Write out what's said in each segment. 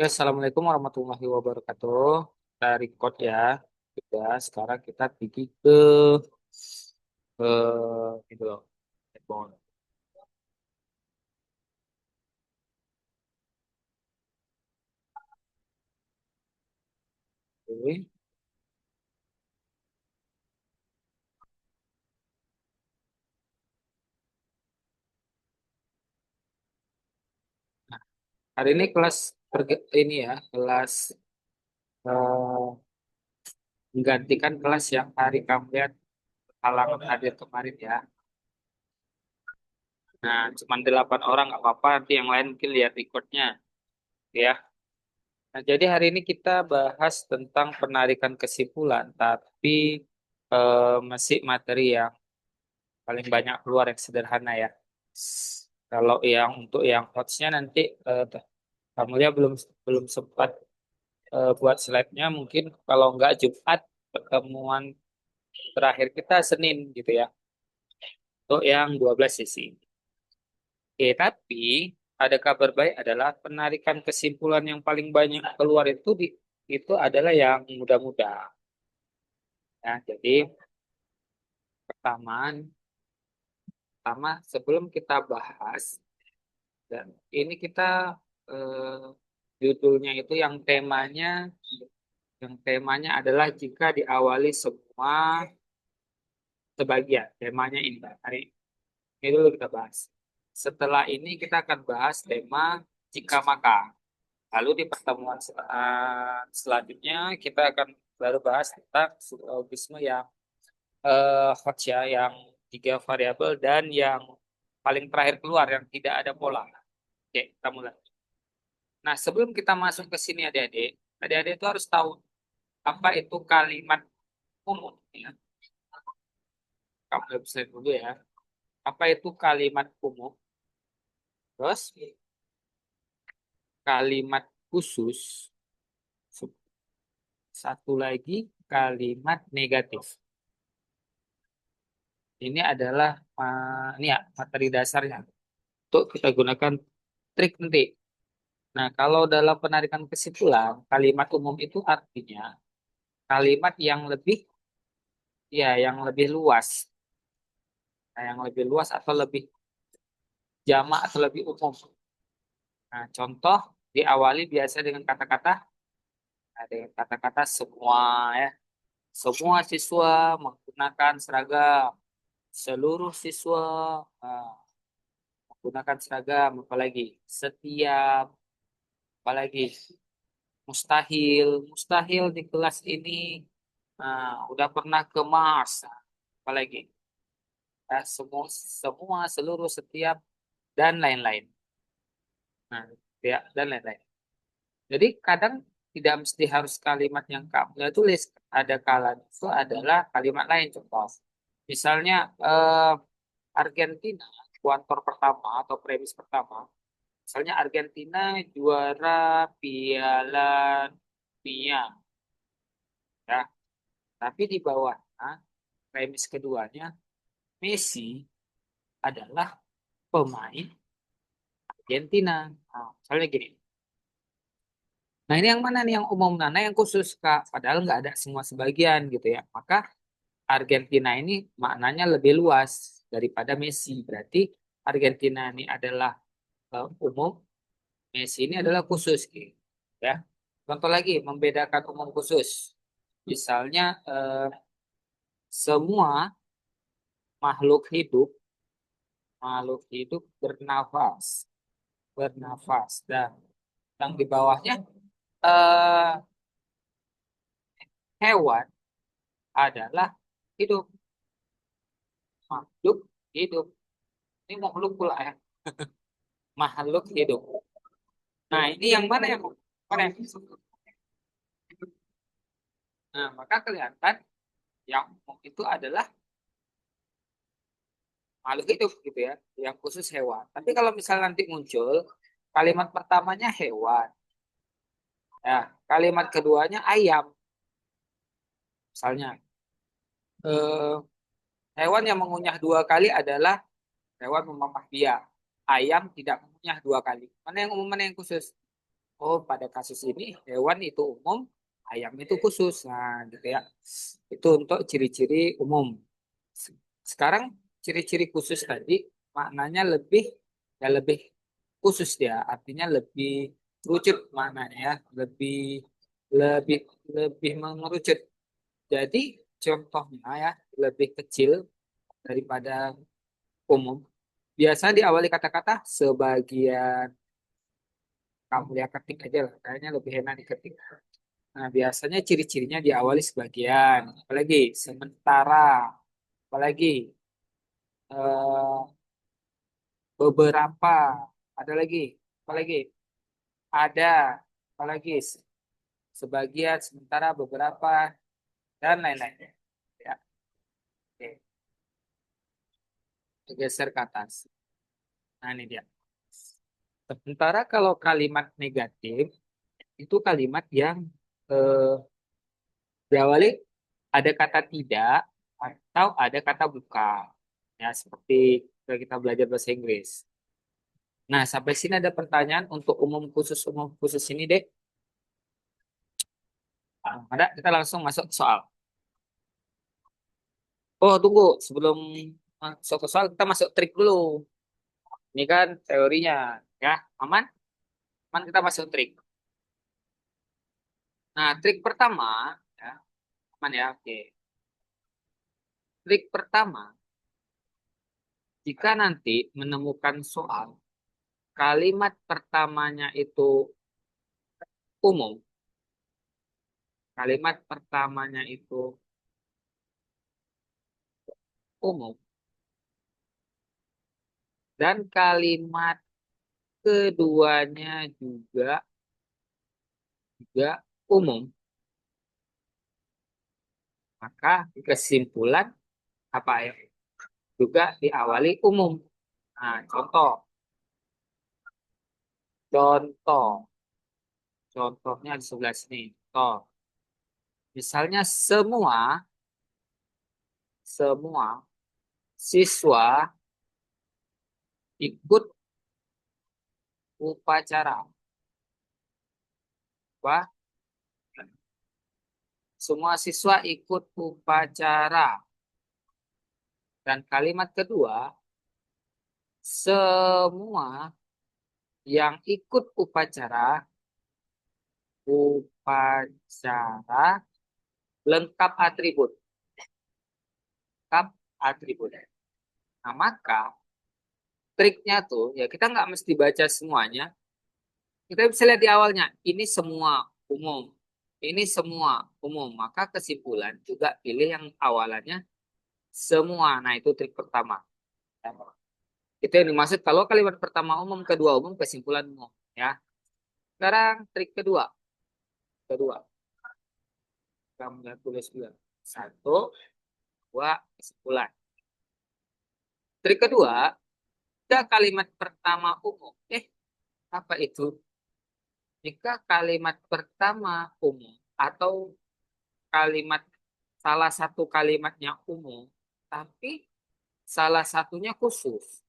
Ya, Assalamualaikum warahmatullahi wabarakatuh. Kita record ya. Sudah, sekarang kita pergi ke itu loh, handphone. Oke. Nah, hari ini kelas ini ya, kelas menggantikan kelas yang hari kamu lihat halangan hadir kemarin ya. Nah, cuma 8 orang nggak apa-apa, nanti yang lain mungkin lihat recordnya ya. Nah, jadi hari ini kita bahas tentang penarikan kesimpulan, tapi masih materi yang paling banyak keluar yang sederhana ya. Kalau yang untuk yang hotsnya nanti kamu lihat belum belum sempat buat slide-nya, mungkin kalau nggak Jumat pertemuan terakhir kita Senin gitu ya untuk yang 12 sesi. Oke, tapi ada kabar baik adalah penarikan kesimpulan yang paling banyak keluar itu adalah yang muda-muda ya. Jadi pertama pertama sebelum kita bahas dan ini kita judulnya itu yang temanya adalah jika diawali semua sebagian. Temanya ini hari ini dulu kita bahas. Setelah ini kita akan bahas tema jika maka. Lalu di pertemuan selanjutnya kita akan baru bahas tentang silogisme yang hot ya, yang 3 variabel dan yang paling terakhir keluar yang tidak ada pola. Oke, kita mulai. Nah, sebelum kita masuk ke sini adik-adik itu harus tahu apa itu kalimat umum ya. Kamu website dulu ya. Apa itu kalimat umum? Terus kalimat khusus. Satu lagi kalimat negatif. Ini adalah ini ya materi dasarnya untuk kita gunakan trik nanti. Nah, kalau dalam penarikan kesimpulan, kalimat umum itu artinya kalimat yang lebih yang lebih luas. Nah, yang lebih luas atau lebih jamak atau lebih umum. Nah, contoh diawali biasa dengan kata-kata ada kata-kata semua ya. Semua siswa menggunakan seragam. Seluruh siswa ah, menggunakan seragam. Apalagi setiap, apalagi mustahil, mustahil di kelas ini udah pernah ke Mars. Apalagi semua, semua, seluruh, setiap dan lain-lain. Nah, ya dan lain-lain. Jadi kadang tidak mesti harus kalimat yang kamu tulis. Ada kalanya itu adalah kalimat lain. Contoh, misalnya Argentina kuarter pertama atau premis pertama. Misalnya Argentina juara Piala Dunia, ya. Tapi di bawahnya premis keduanya Messi adalah pemain Argentina. Nah, misalnya gini. Nah, ini yang mana nih yang umum, mana yang khusus, Kak? Padahal nggak ada semua sebagian gitu ya. Maka Argentina ini maknanya lebih luas daripada Messi. Berarti Argentina ini adalah umum, Messi ini adalah khusus gitu. Ya. Contoh lagi membedakan umum khusus. Misalnya semua makhluk hidup bernafas, bernafas. Dan yang di bawahnya eh, hewan adalah hidup, makhluk hidup. Ini makhluk pula ya, makhluk hidup. Nah, ini yang mana yang Nah, maka kelihatan yang umum itu adalah makhluk hidup gitu ya, yang khusus hewan. Tapi kalau misalnya nanti muncul kalimat pertamanya hewan, ya, kalimat keduanya ayam, misalnya eh, hewan yang mengunyah 2 kali adalah hewan memamah biak. Ayam tidak mengunyah 2 kali. Mana yang umum, mana yang khusus? Oh, pada kasus ini hewan itu umum, ayam itu khusus. Nah, gitu ya. Itu untuk ciri-ciri umum. Sekarang ciri-ciri khusus tadi maknanya lebih ya lebih khusus dia, artinya lebih kerucut maknanya ya, lebih lebih lebih mengerucut. Jadi contohnya ya lebih kecil daripada umum. Biasa diawali kata-kata sebagian, kamu ya ketik aja lah, kayaknya lebih enak diketik. Nah, biasanya ciri-cirinya diawali sebagian, apalagi sementara, apalagi eh, beberapa, ada lagi, apalagi ada, apalagi sebagian, sementara, beberapa, dan lain-lain. Ya, oke. Geser ke atas. Nah, ini dia. Sementara kalau kalimat negatif itu kalimat yang eh, diawali ada kata tidak atau ada kata bukan. Ya, seperti kita belajar bahasa Inggris. Nah, sampai sini ada pertanyaan untuk umum khusus ini deh. Ada, kita langsung masuk ke soal. Oh, tunggu. Sebelum masuk ke soal, kita masuk trik dulu. Ini kan teorinya. Ya, aman? Aman kita masuk trik. Nah, trik pertama, ya, aman ya, oke. Trik pertama, jika nanti menemukan soal, kalimat pertamanya itu umum, kalimat pertamanya itu umum, dan kalimat keduanya juga umum, maka kesimpulan apa ya? Juga diawali umum. Nah, contoh, contohnya di sebelah sini. Contoh, misalnya semua siswa ikut upacara. Wah, semua siswa ikut upacara. Dan kalimat kedua, semua yang ikut upacara lengkap atribut, lengkap atribut. Nah, maka triknya tuh ya kita nggak mesti baca semuanya. Kita bisa lihat di awalnya, ini semua umum. Ini semua umum. Maka kesimpulan juga pilih yang awalannya semua. Nah, itu trik pertama. Itu yang dimaksud kalau kalimat pertama umum, kedua umum, kesimpulan umum. Ya. Sekarang trik kedua. Kedua. Kamu tulis dulu. Satu, dua, kesimpulan. Trik kedua, jika kalimat pertama umum. Apa itu? Jika kalimat pertama umum atau kalimat salah satu kalimatnya umum, tapi salah satunya khusus.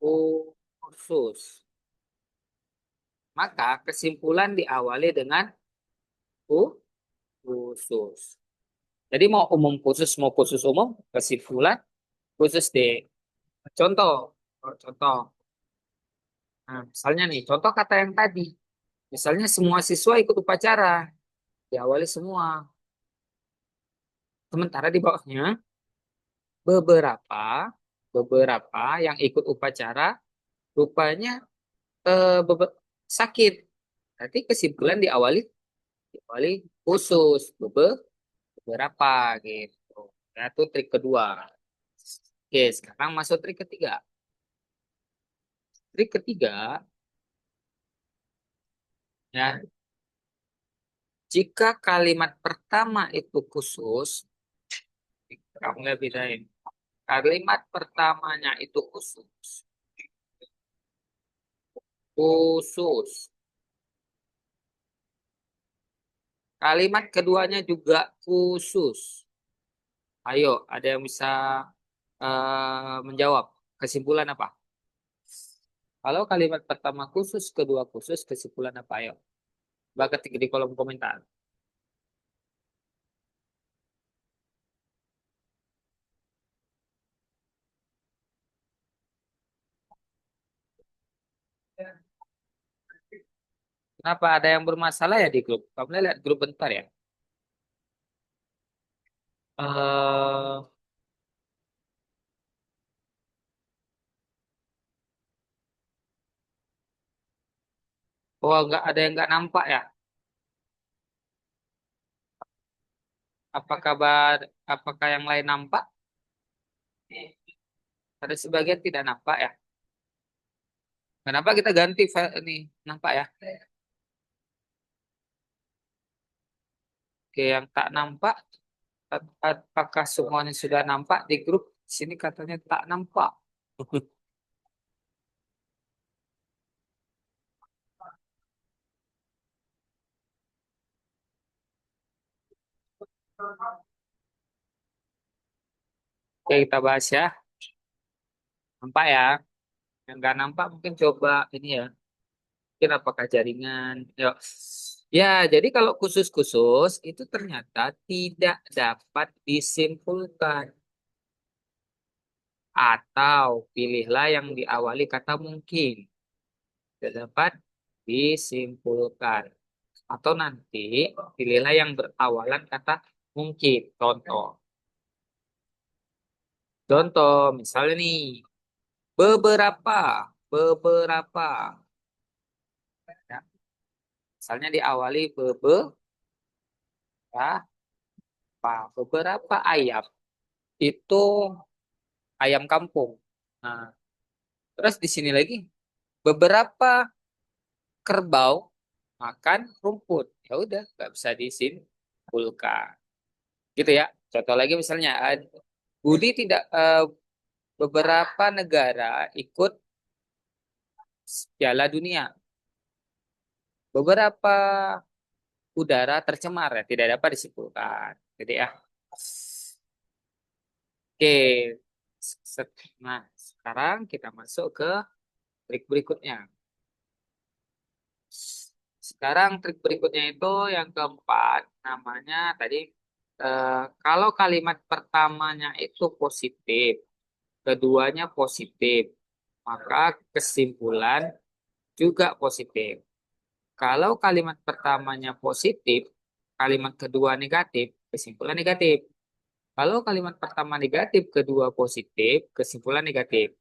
Khusus. Maka kesimpulan diawali dengan khusus. Jadi mau khusus umum, kesimpulan khusus deh. Contoh, contoh. Nah, misalnya nih, contoh kata yang tadi. Misalnya semua siswa ikut upacara, diawali semua. Sementara di bawahnya beberapa beberapa yang ikut upacara rupanya sakit. Nanti kesimpulan diawali khusus beberapa gitu. Ya, itu trik kedua. Oke, sekarang masuk trik ketiga. Trik ketiga, ya, jika kalimat pertama itu khusus, kamu lihat bedain. Kalimat pertamanya itu khusus. Khusus. Kalimat keduanya juga khusus. Ayo, ada yang bisa menjawab. Kesimpulan apa? Kalau kalimat pertama khusus, kedua khusus, kesimpulan apa? Ayo, coba ketik di kolom komentar. Kenapa ada yang bermasalah ya di grup? Kamu lihat grup bentar ya. Oh, nggak ada yang nggak nampak ya? Apa kabar? Apakah yang lain nampak? Ada sebagian tidak nampak ya. Kenapa kita ganti file ini? Nampak ya? Oke, yang tak nampak, apakah semuanya sudah nampak di grup? Sini katanya tak nampak. Oke, kita bahas ya. Nampak ya? Yang nggak nampak mungkin coba ini ya. Mungkin apakah jaringan? Yuk. Ya, jadi kalau khusus-khusus itu ternyata tidak dapat disimpulkan. Atau pilihlah yang diawali kata mungkin. Tidak dapat disimpulkan. Atau nanti pilihlah yang berawalan kata mungkin. Contoh. Contoh, misalnya nih, beberapa, beberapa. Ya, misalnya diawali beberapa, beberapa ayam itu ayam kampung. Nah, terus di sini lagi beberapa kerbau makan rumput. Ya udah, nggak bisa disimpulkan. Gitu ya. Contoh lagi misalnya, Budi tidak beberapa negara ikut Piala Dunia. Beberapa udara tercemar ya tidak dapat disimpulkan. Jadi ya. Oke. Nah, sekarang kita masuk ke trik berikutnya. Sekarang trik berikutnya itu yang keempat, namanya tadi kalau kalimat pertamanya itu positif, keduanya positif, maka kesimpulan juga positif. Kalau kalimat pertamanya positif, kalimat kedua negatif, kesimpulan negatif. Kalau kalimat pertama negatif, kedua positif, kesimpulan negatif.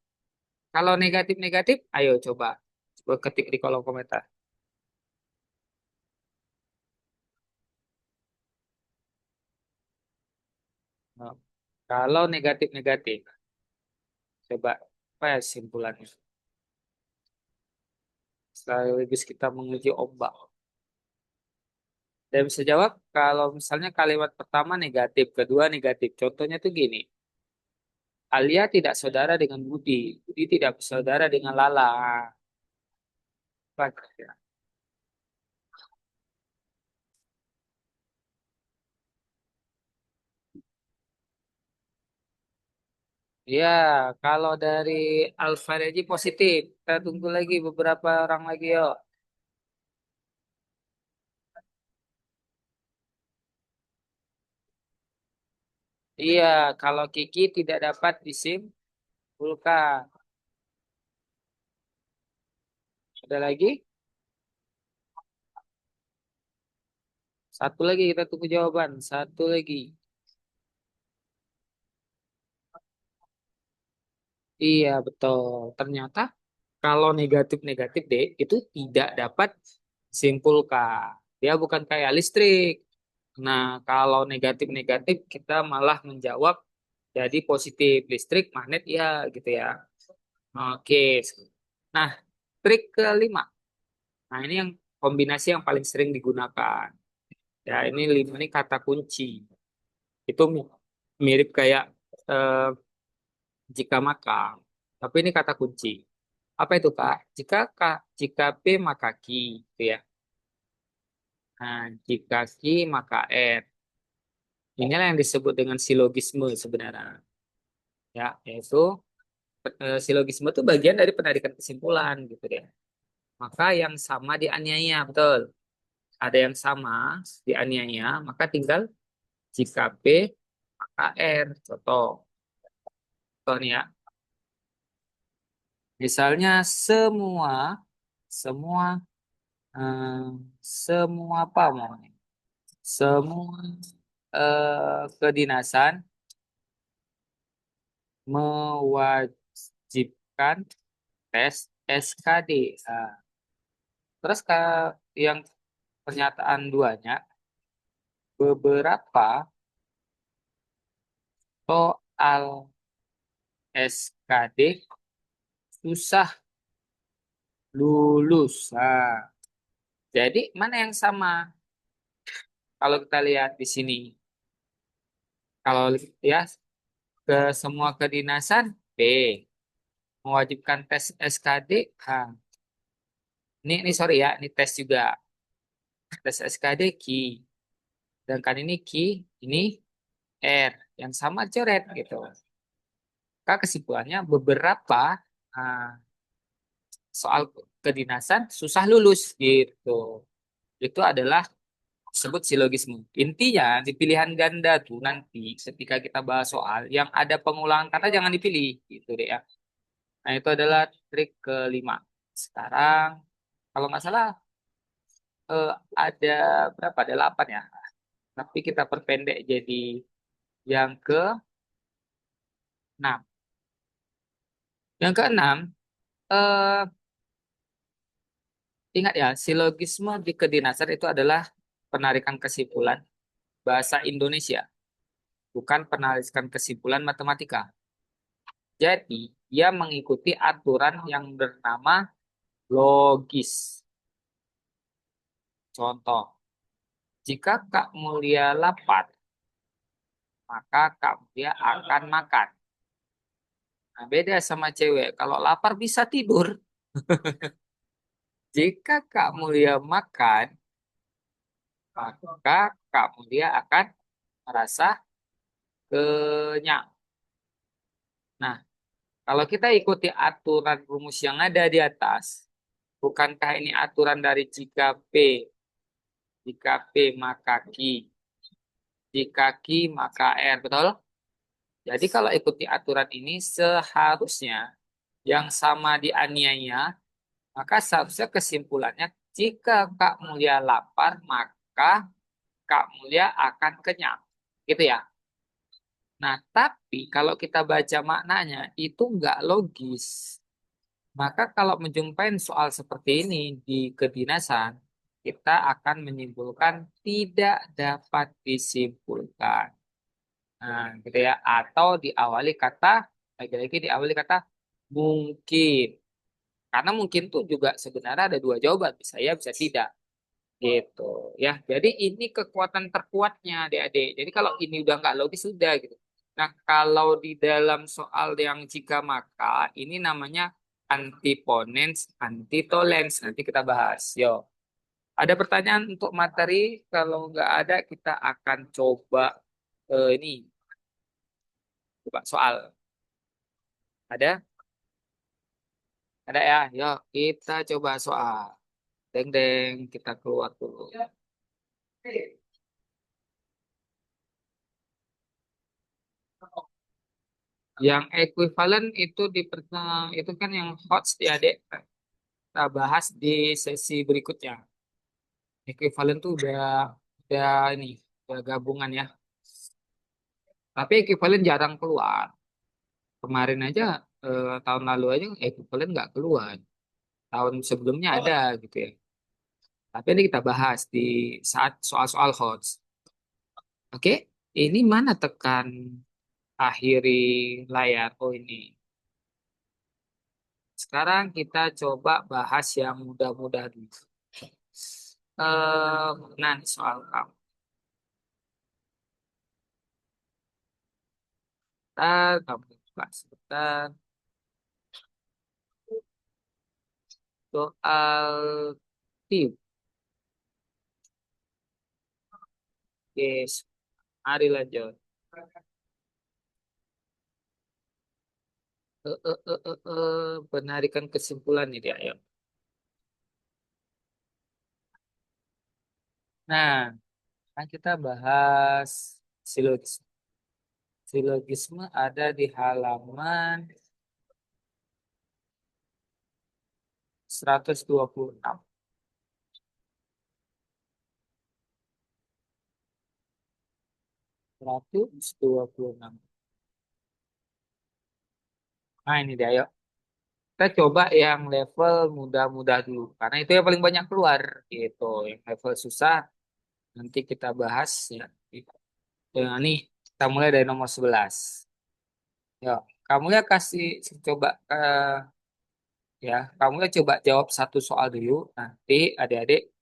Kalau negatif-negatif, ayo coba. Coba ketik di kolom komentar. Nah, kalau negatif-negatif, coba apa ya simpulannya? Sekaligus kita menguji ombak. Dan bisa jawab kalau misalnya kalimat pertama negatif, kedua negatif. Contohnya tuh gini. Alia tidak saudara dengan Budi. Budi tidak bersaudara dengan Lala. Apa ya? Ya, kalau dari Alfareji positif. Kita tunggu lagi beberapa orang lagi yuk. Iya, kalau Kiki tidak dapat disimpulkan. Ada lagi? Satu lagi kita tunggu jawaban. Satu lagi. Iya, betul. Ternyata kalau negatif-negatif deh, itu tidak dapat disimpulkan. Dia bukan kayak listrik. Nah, kalau negatif-negatif kita malah menjawab jadi positif. Listrik, magnet, ya gitu ya. Oke. Nah, trik kelima. Nah, ini yang kombinasi yang paling sering digunakan. Ya, ini lima ini kata kunci. Itu mirip kayak eh, jika maka. Tapi ini kata kunci. Apa itu, Kak? Jika P maka Q, gitu ya. Nah, jika Q maka R. Inilah yang disebut dengan silogisme sebenarnya. Ya, yaitu Silogisme itu bagian dari penarikan kesimpulan gitu deh. Maka yang sama dianiaya, betul. Ada yang sama dianiaya, maka tinggal jika P maka R. Contoh nih ya. Misalnya semua eh, semua apa mau? Semua kedinasan mewajibkan tes SKD. Nah, terus yang pernyataan duanya, beberapa soal SKD susah lulus. Nah, jadi mana yang sama? Kalau kita lihat di sini, kalau ya ke semua kedinasan B, mewajibkan tes SKD. Ah, ini sorry ya, ini tes juga. Tes SKD Q. Sedangkan ini Q, ini R. Yang sama coret gitu. Maka kesimpulannya beberapa ah, soal kedinasan susah lulus gitu. Itu adalah disebut silogisme. Intinya di pilihan ganda tuh nanti ketika kita bahas soal yang ada pengulangan kata jangan dipilih gitu deh ya. Nah itu adalah trik kelima. Sekarang kalau nggak salah eh, ada berapa? Ada 8 ya. Tapi kita perpendek jadi yang ke-6. Yang ke-6 eh, ingat ya, silogisme di kedinasan itu adalah penarikan kesimpulan bahasa Indonesia, bukan penarikan kesimpulan matematika. Jadi, dia mengikuti aturan yang bernama logis. Contoh, jika Kak Mulia lapar, maka Kak Mulia akan makan. Nah, beda sama cewek. Kalau lapar bisa tidur. Jika Kak Mulia makan, maka Kak Mulia akan merasa kenyang. Nah, kalau kita ikuti aturan rumus yang ada di atas, bukankah ini aturan dari jika P maka Q, jika Q maka R, betul? Jadi kalau ikuti aturan ini seharusnya yang sama dianiaya, maka seharusnya kesimpulannya jika Kak Mulia lapar, maka Kak Mulia akan kenyang. Gitu ya. Nah, tapi kalau kita baca maknanya itu nggak logis. Maka kalau menjumpai soal seperti ini di kedinasan, kita akan menyimpulkan tidak dapat disimpulkan. Nah, gitu ya. Atau diawali kata, lagi-lagi diawali kata mungkin. Karena mungkin tuh juga sebenarnya ada dua jawaban, bisa ya, bisa tidak. Gitu ya. Jadi ini kekuatan terkuatnya adik-adik. Jadi kalau ini udah nggak logis sudah gitu. Nah, kalau di dalam soal yang jika maka ini namanya antiponens, antitolens. Nanti kita bahas. Yo. Ada pertanyaan untuk materi? Kalau nggak ada, kita akan coba ini coba soal. Ada? Ada ya? Yuk, kita coba soal. Deng deng, kita keluar dulu. Yang ekuivalen itu itu kan yang hot ya, Dek. Kita bahas di sesi berikutnya. Ekuivalen tuh udah ini, udah gabungan ya. Tapi ekuivalen jarang keluar. Kemarin aja tahun lalu aja ekuivalen nggak keluar. Tahun sebelumnya ada gitu ya. Tapi ini kita bahas di saat soal-soal hot. Oke, ini mana tekan akhiri layar? Oh ini. Sekarang kita coba bahas yang mudah-mudah dulu. Nah, ini soal kamu. Kamu buka sebentar. Soal tim. Yes, mari lanjut. Penarikan kesimpulan nih dia. Ayo. Nah, kan kita bahas silogisme. Silogisme ada di halaman 126. 126. Nah, ini dia, ayo. Kita coba yang level mudah-mudah dulu. Karena itu yang paling banyak keluar. Gitu. Yang level susah, nanti kita bahas ya. Nih, kita mulai dari nomor 11. Yuk, kamu ya kasih coba ya, kamu ya coba jawab satu soal dulu. Nanti adik-adik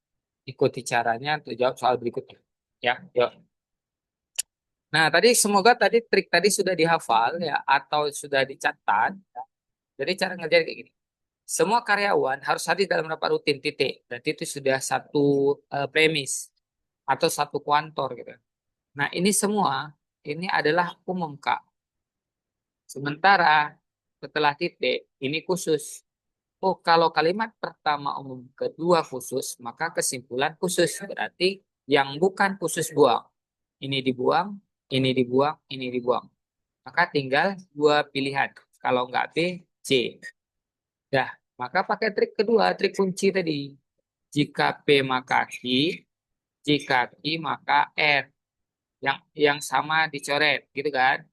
ikuti caranya untuk jawab soal berikutnya. Ya, yuk. Nah, tadi semoga tadi trik tadi sudah dihafal ya atau sudah dicatat. Jadi cara ngerjain kayak gini. Semua karyawan harus hadir dalam rapat rutin titik. Berarti itu sudah satu premis atau satu kuantor gitu. Nah, ini semua ini adalah umum, Kak. Sementara setelah titik ini khusus. Oh, kalau kalimat pertama umum, kedua khusus, maka kesimpulan khusus. Berarti yang bukan khusus buang. Ini dibuang, ini dibuang, ini dibuang. Maka tinggal dua pilihan. Kalau nggak B, C. Dah, maka pakai trik kedua, trik kunci tadi. Jika P maka Q, jika Q maka R. Yang sama dicoret, gitu kan?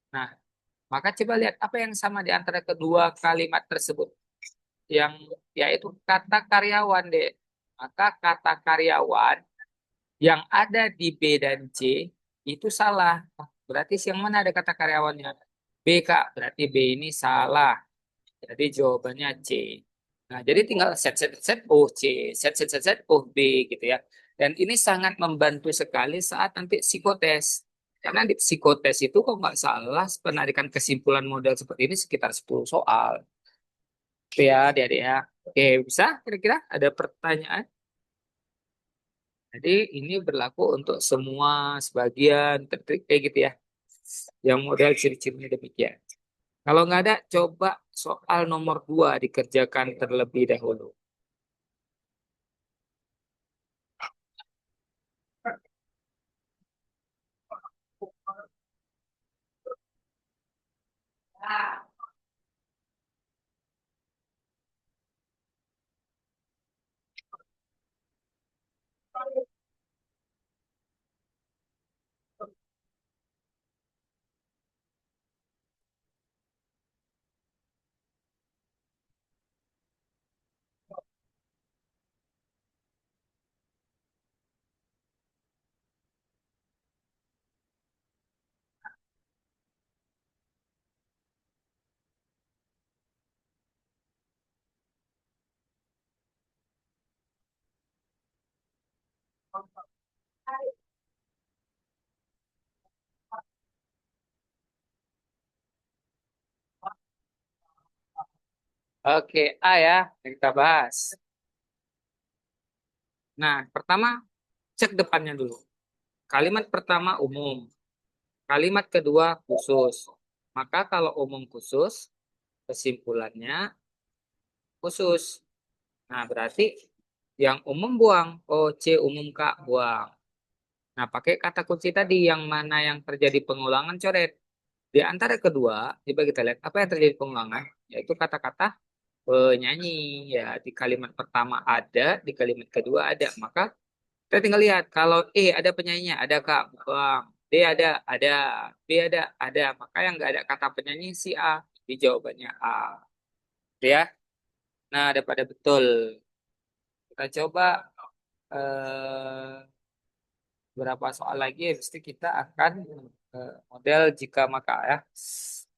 Nah, maka coba lihat apa yang sama di antara kedua kalimat tersebut. Yang yaitu kata karyawan deh. Maka kata karyawan yang ada di B dan C itu salah. Berarti yang mana ada kata karyawannya? B, Kak. Berarti B ini salah. Jadi jawabannya C. Nah, jadi tinggal set set set oh C, set set set set oh B gitu ya. Dan ini sangat membantu sekali saat nanti psikotes. Karena di psikotes itu kok nggak salah penarikan kesimpulan model seperti ini sekitar 10 soal. Itu ya, adik-adik ya. Oke, bisa kira-kira ada pertanyaan? Jadi ini berlaku untuk semua sebagian trik kayak gitu ya. Yang model ciri-cirinya demikian. Kalau nggak ada, coba soal nomor 2 dikerjakan terlebih dahulu. Oke, A ya, yang kita bahas. Nah, pertama cek depannya dulu. Kalimat pertama umum, kalimat kedua khusus. Maka kalau umum khusus, kesimpulannya khusus. Nah, berarti yang umum buang. Oh, C umum Kak buang. Nah, pakai kata kunci tadi yang mana yang terjadi pengulangan coret. Di antara kedua, coba kita lihat apa yang terjadi pengulangan, yaitu kata-kata penyanyi. Ya, di kalimat pertama ada, di kalimat kedua ada. Maka kita tinggal lihat kalau E ada penyanyinya, ada Kak buang. D ada, B ada. Maka yang nggak ada kata penyanyi si A. Di jawabannya A. Gitu ya. Nah, daripada betul. Kita coba eh, beberapa soal lagi, habis itu kita akan model jika maka ya.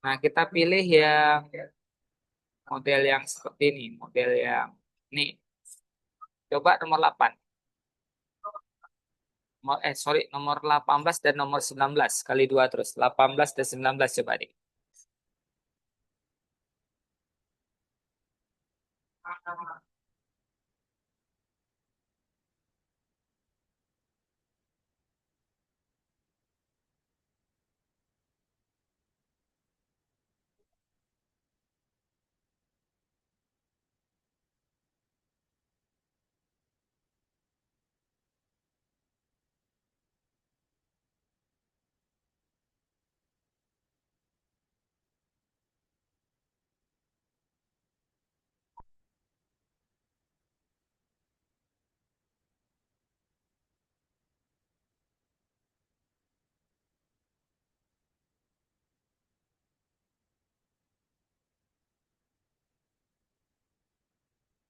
Nah, kita pilih yang model yang seperti ini, model yang ini. Coba nomor 8. Sorry, nomor 18 dan nomor 19 kali dua terus. 18 dan 19 coba deh.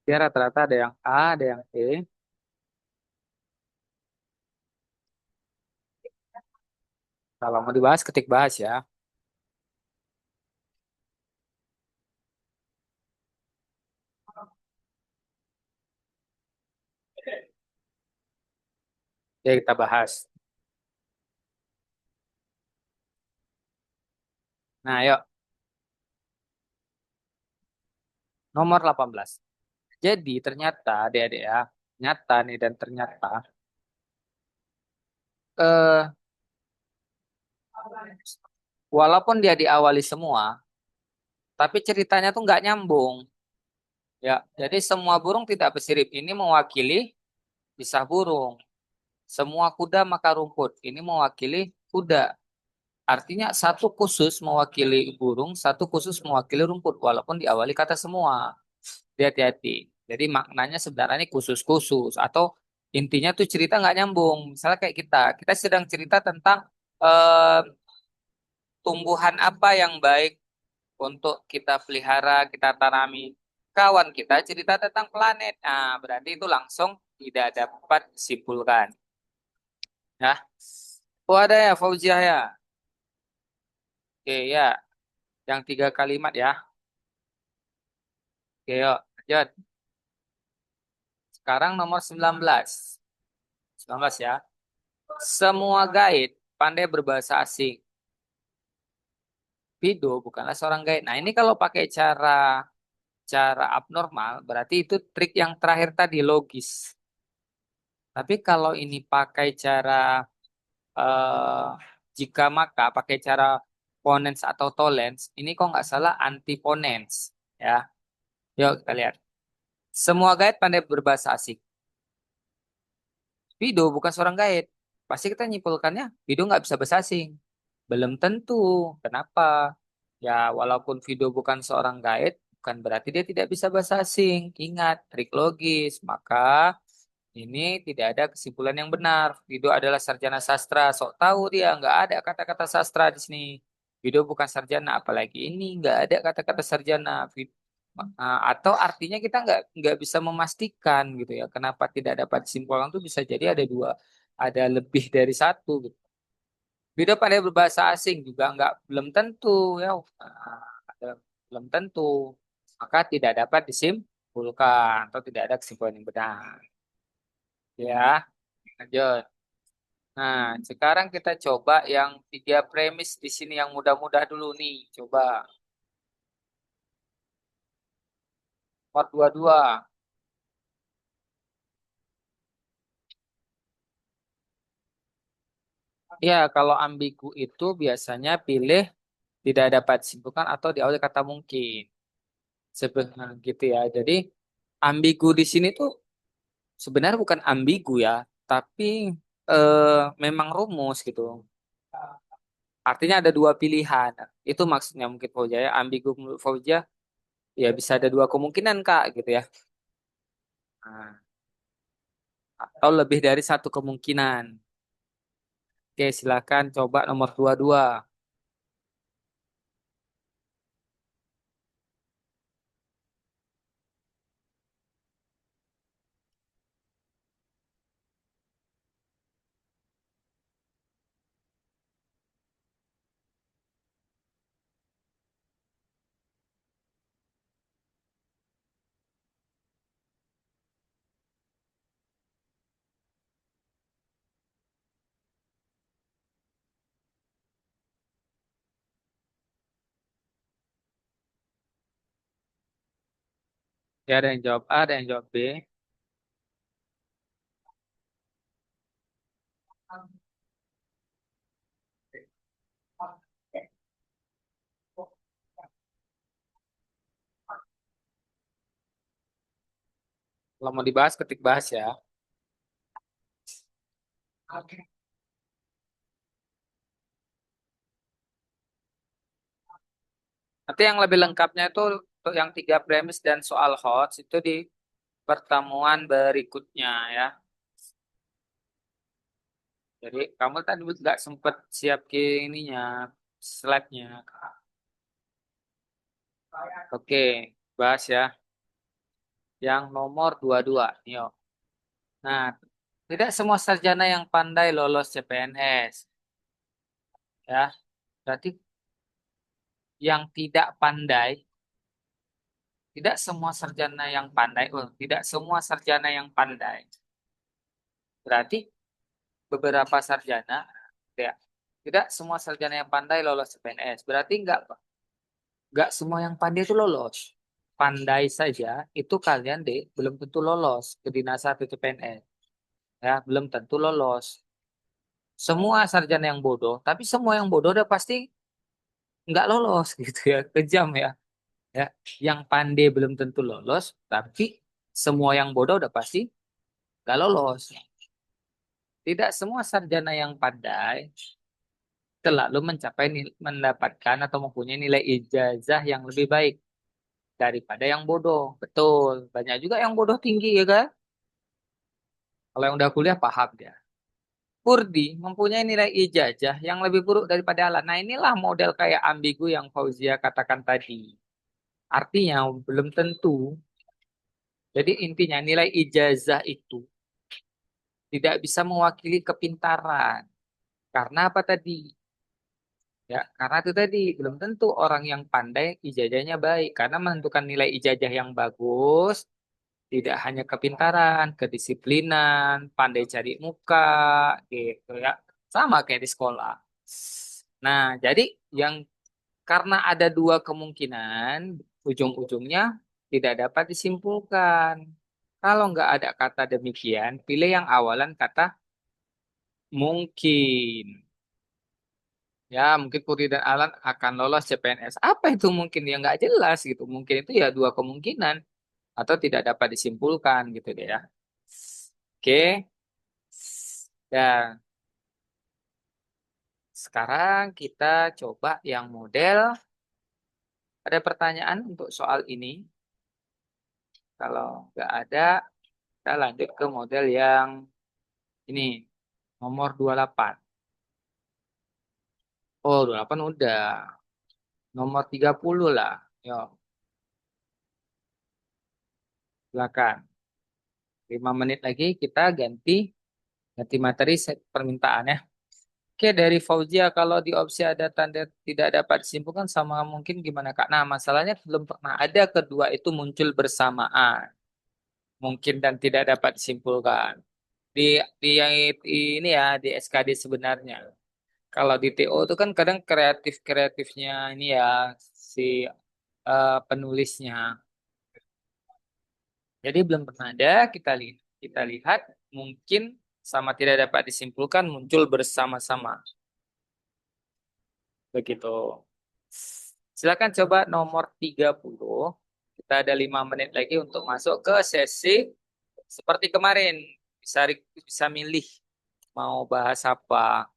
Ya rata-rata ada yang A, ada yang E. Kalau mau dibahas, ketik bahas ya. Ya kita bahas. Nah, yuk. Nomor 18. Jadi ternyata adik-adik ya, nyata nih dan ternyata eh walaupun dia diawali semua, tapi ceritanya tuh nggak nyambung. Ya, jadi semua burung tidak bersirip ini mewakili kisah burung. Semua kuda makan rumput ini mewakili kuda. Artinya satu khusus mewakili burung, satu khusus mewakili rumput, walaupun diawali kata semua. Hati-hati. Jadi maknanya sebenarnya ini khusus-khusus atau intinya tuh cerita nggak nyambung. Misalnya kayak kita sedang cerita tentang eh, tumbuhan apa yang baik untuk kita pelihara, kita tanami. Kawan kita cerita tentang planet. Nah, berarti itu langsung tidak dapat disimpulkan. Ya. Oh ada ya Fauziah ya. Oke ya, yang tiga kalimat ya. Oke yuk, lanjut. Sekarang nomor 19. 19 ya. Semua guide pandai berbahasa asing. Fido bukanlah seorang guide. Nah, ini kalau pakai cara cara abnormal, berarti itu trik yang terakhir tadi logis. Tapi kalau ini pakai cara eh, jika maka pakai cara ponens atau tolens, ini kok nggak salah anti ponens ya. Yuk kita lihat. Semua guide pandai berbahasa asing. Fido bukan seorang guide. Pasti kita nyimpulkannya Fido nggak bisa bahasa asing. Belum tentu. Kenapa? Ya, walaupun Fido bukan seorang guide, bukan berarti dia tidak bisa bahasa asing. Ingat, trik logis. Maka ini tidak ada kesimpulan yang benar. Fido adalah sarjana sastra. Sok tahu dia, nggak ada kata-kata sastra di sini. Fido bukan sarjana, apalagi ini nggak ada kata-kata sarjana. Atau artinya kita nggak bisa memastikan gitu ya. Kenapa tidak dapat disimpulkan itu bisa jadi ada dua, ada lebih dari satu gitu. Beda pada berbahasa asing juga nggak belum tentu ya. Belum tentu. Maka tidak dapat disimpulkan atau tidak ada kesimpulan yang benar. Ya, lanjut. Nah, sekarang kita coba yang tiga premis di sini yang mudah-mudah dulu nih. Coba nomor 22. Ya, kalau ambigu itu biasanya pilih tidak dapat disimpulkan atau di awal kata mungkin. Sebenarnya gitu ya. Jadi ambigu di sini tuh sebenarnya bukan ambigu ya, tapi memang rumus gitu. Artinya ada dua pilihan. Itu maksudnya mungkin Fauzia ya. Ambigu menurut Fauzia ya bisa ada dua kemungkinan Kak gitu ya. Nah, atau lebih dari satu kemungkinan. Oke, silakan coba nomor 22. Ya ada yang jawab A, ada yang jawab B. Kalau mau dibahas, ketik bahas ya. Oke. Nanti yang lebih lengkapnya itu untuk yang tiga premis dan soal HOTS itu di pertemuan berikutnya ya. Jadi kamu tadi nggak sempet siap ke ininya, slide-nya. Oke, bahas ya. yang nomor 22. Yo. Nah, tidak semua sarjana yang pandai lolos CPNS. Ya, berarti yang tidak pandai, tidak semua sarjana yang pandai, tidak semua sarjana yang pandai. Berarti beberapa sarjana, ya, tidak semua sarjana yang pandai lolos CPNS. Berarti nggak semua yang pandai itu lolos. Pandai saja itu kalian deh belum tentu lolos ke dinas atau CPNS. Ya, belum tentu lolos. Semua sarjana yang bodoh, tapi semua yang bodoh udah pasti nggak lolos gitu ya, kejam ya. Ya, yang pandai belum tentu lolos, tapi semua yang bodoh udah pasti nggak lolos. Tidak semua sarjana yang pandai selalu mendapatkan atau mempunyai nilai ijazah yang lebih baik daripada yang bodoh. Betul, banyak juga yang bodoh tinggi ya kan? Kalau yang udah kuliah paham dia. Kurdi mempunyai nilai ijazah yang lebih buruk daripada Alan. Nah, inilah model kayak ambigu yang Fauzia katakan tadi. Artinya belum tentu. Jadi intinya nilai ijazah itu tidak bisa mewakili kepintaran. Karena apa tadi? Ya, karena itu tadi belum tentu orang yang pandai ijazahnya baik. Karena menentukan nilai ijazah yang bagus tidak hanya kepintaran, kedisiplinan, pandai cari muka, gitu ya. Sama kayak di sekolah. Nah, jadi yang karena ada dua kemungkinan, ujung-ujungnya tidak dapat disimpulkan. Kalau nggak ada kata demikian, pilih yang awalan kata mungkin. Ya, mungkin Putri dan Alan akan lolos CPNS. Apa itu mungkin? Ya nggak jelas gitu. Mungkin itu ya dua kemungkinan atau tidak dapat disimpulkan gitu deh ya. Oke. Dan sekarang kita coba yang model. Ada pertanyaan untuk soal ini? Kalau nggak ada, kita lanjut ke model yang ini. Nomor 28. Oh, 28 udah. Nomor 30 lah. Yuk, silakan. 5 menit lagi kita ganti materi permintaan ya. Oke, dari Fauzia, kalau di opsi ada tanda tidak dapat disimpulkan sama mungkin gimana Kak? Nah, masalahnya belum pernah ada kedua itu muncul bersamaan. Mungkin dan tidak dapat disimpulkan. Di yang ini ya, di SKD sebenarnya. Kalau di TO itu kan kadang kreatif-kreatifnya ini ya, si penulisnya. Jadi belum pernah ada, kita lihat mungkin sama tidak dapat disimpulkan muncul bersama-sama. Begitu. Silakan coba nomor 30. Kita ada 5 menit lagi untuk masuk ke sesi seperti kemarin. Bisa milih mau bahas apa.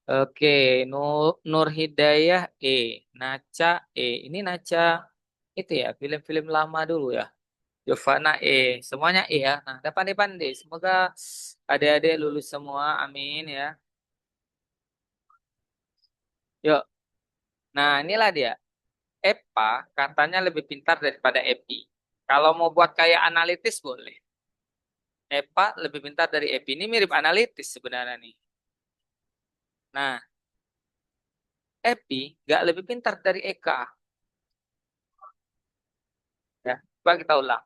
Oke, Nur Hidayah E, Naca E. Ini Naca itu ya, film-film lama dulu ya. Giovanna E, semuanya E ya. Nah, ada pandai-pandai. Semoga adik-adik lulus semua. Amin ya. Yuk. Nah, inilah dia. EPA katanya lebih pintar daripada EPI. Kalau mau buat kayak analitis boleh. EPA lebih pintar dari EPI. Ini mirip analitis sebenarnya nih. Nah, EPI nggak lebih pintar dari EKA. Ya, coba kita ulang.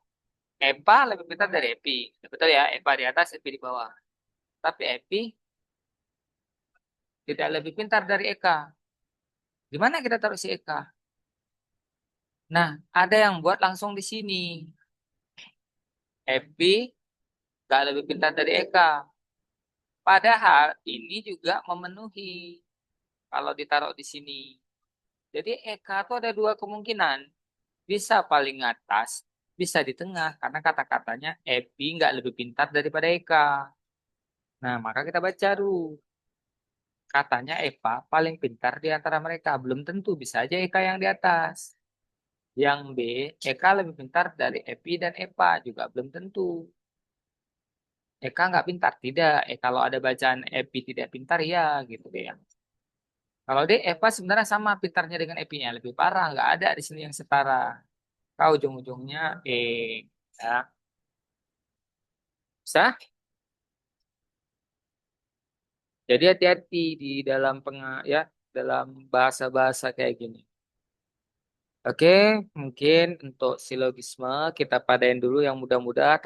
EPA lebih pintar dari EPI. Betul ya, EPA di atas, EPI di bawah. Tapi EPI tidak lebih pintar dari EKA. Gimana kita taruh si EKA? Nah, ada yang buat langsung di sini. EPI nggak lebih pintar dari EKA. Padahal ini juga memenuhi kalau ditaruh di sini. Jadi Eka itu ada dua kemungkinan. Bisa paling atas, bisa di tengah. Karena kata-katanya Epi nggak lebih pintar daripada Eka. Nah, maka kita baca dulu. Katanya Eva paling pintar di antara mereka. Belum tentu, bisa aja Eka yang di atas. Yang B, Eka lebih pintar dari Epi dan Eva. Juga belum tentu. Eka nggak pintar, tidak. Kalau ada bacaan Epi tidak pintar, ya gitu deh ya. Kalau dia Eva sebenarnya sama pintarnya dengan Epi-nya. Lebih parah, nggak ada di sini yang setara. ujung-ujungnya E. Ya, bisa? Jadi hati-hati di dalam ya, dalam bahasa-bahasa kayak gini. Oke, mungkin untuk silogisme kita padain dulu yang mudah-mudah.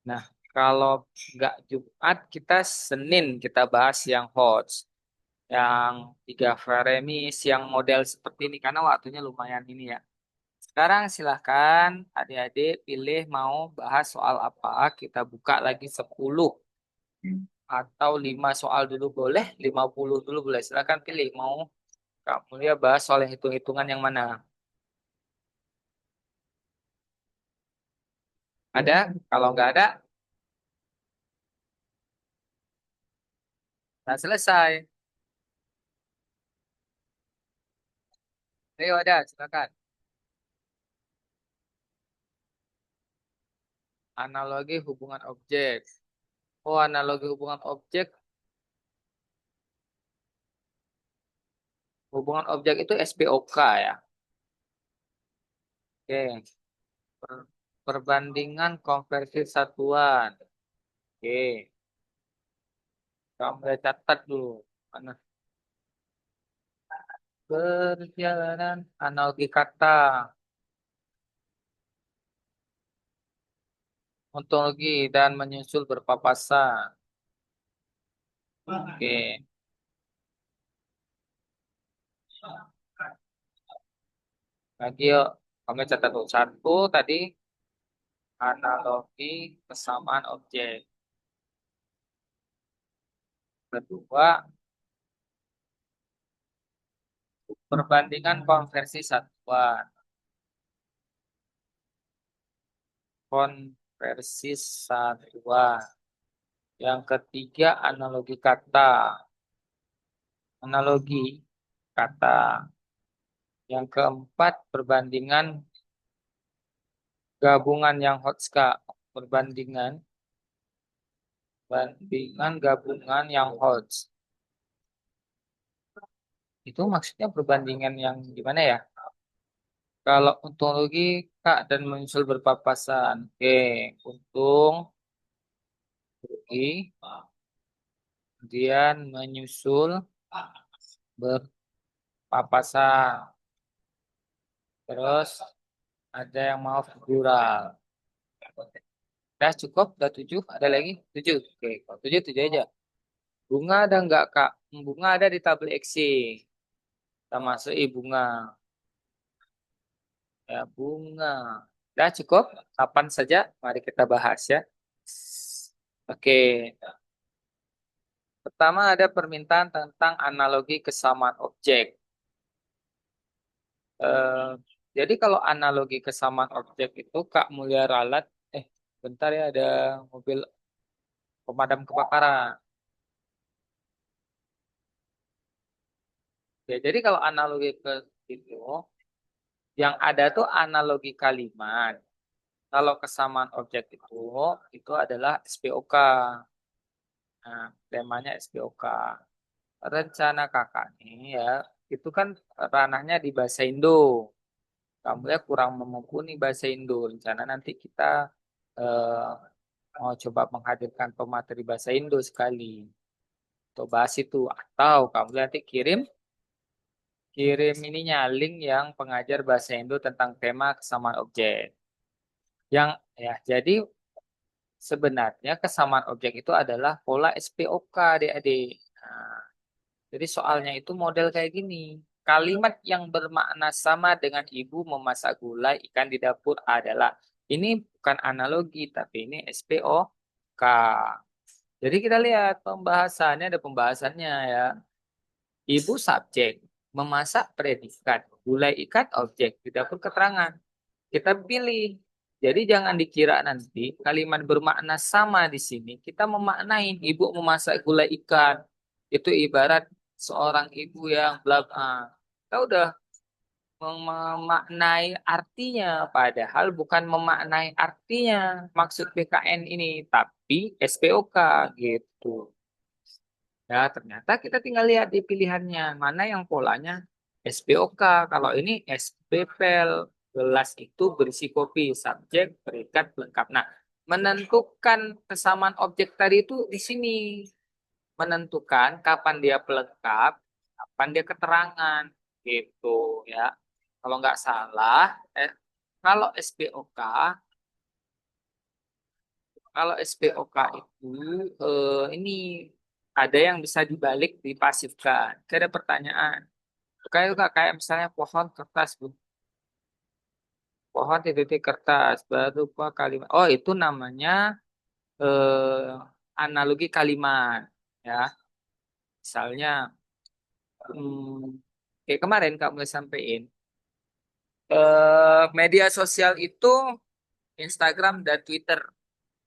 Nah, kalau nggak Jumat, kita Senin kita bahas yang hot, yang tiga Freremis, yang model seperti ini karena waktunya lumayan ini ya. Sekarang silahkan adik-adik pilih mau bahas soal apa. Kita buka lagi 10 atau 5 soal dulu boleh, 50 dulu boleh. Silahkan pilih mau kamu ya bahas soal hitung-hitungan yang mana. Ada? Kalau nggak ada, nah selesai. Ayo ada, silakan. Analogi hubungan objek. Oh, analogi hubungan objek. Hubungan objek itu SPOK ya. Oke. Perbandingan konversi satuan. Oke. Kamu catat dulu. Mana? Perjalanan analogi kata. Ontologi dan menyusul berpapasan. Oke. Lagi yuk. Kamu catat dulu. Satu tadi analogi kesamaan objek. Kedua, perbandingan konversi satuan. Konversi satuan. Yang ketiga, analogi kata. Analogi kata. Yang keempat, perbandingan gabungan yang hotska. Perbandingan bandingan gabungan yang hots. Itu maksudnya perbandingan yang gimana ya? Kalau ontologi kak dan menyusul berpapasan. Oke, untung rugi, kemudian menyusul berpapasan. Terus ada yang mau figural. Udah cukup, udah 7. Ada lagi? 7. Oke, kalau 7, 7 aja. Bunga ada nggak, Kak? Bunga ada di tabel X. Kita masuki bunga. Ya, bunga. Udah cukup? Kapan saja? Mari kita bahas ya. Oke. Pertama ada permintaan tentang analogi kesamaan objek. Eh, jadi kalau analogi kesamaan objek itu Kak Mulia Ralat, bentar ya ada mobil pemadam kebakaran. Ya, jadi kalau analogi ke itu, yang ada tuh analogi kalimat. Kalau kesamaan objek itu adalah SPOK. Nah, temanya SPOK. Rencana kakak nih ya, itu kan ranahnya di bahasa Indo. Kamu ya kurang mumpuni bahasa Indo. Rencana nanti kita eh, mau coba menghadirkan pemateri bahasa Indo sekali. Untuk bahas itu. Atau kamu nanti kirim kirim ininya link yang pengajar bahasa Indo tentang tema kesamaan objek. Yang ya jadi sebenarnya kesamaan objek itu adalah pola SPOK adik-adik. Nah, jadi soalnya itu model kayak gini. Kalimat yang bermakna sama dengan ibu memasak gulai ikan di dapur adalah ini bukan analogi tapi ini SPOK. Jadi kita lihat pembahasannya ada pembahasannya ya. Ibu subjek, memasak predikat, gulai ikan objek, di dapur keterangan. Kita pilih. Jadi jangan dikira nanti kalimat bermakna sama di sini. Kita memaknai ibu memasak gulai ikan. Itu ibarat seorang ibu yang bla bla. Kita udah memaknai artinya. Padahal bukan memaknai artinya maksud PKN ini. Tapi SPOK gitu. Ya ternyata kita tinggal lihat di pilihannya. Mana yang polanya SPOK. Kalau ini SPPL. Gelas itu berisi kopi, subjek, predikat, pelengkap. Nah, menentukan kesamaan objek tadi itu di sini. Menentukan kapan dia pelengkap, kapan dia keterangan. Gitu ya. Kalau nggak salah, eh, kalau SPOK, kalau SPOK itu ini ada yang bisa dibalik dipasifkan. Kayak ada pertanyaan. Kayak misalnya pohon kertas, Bu. Pohon titik kertas berupa kalimat. Oh, itu namanya analogi kalimat, ya. Misalnya, kayak kemarin kamu sampaikan, media sosial itu Instagram dan Twitter.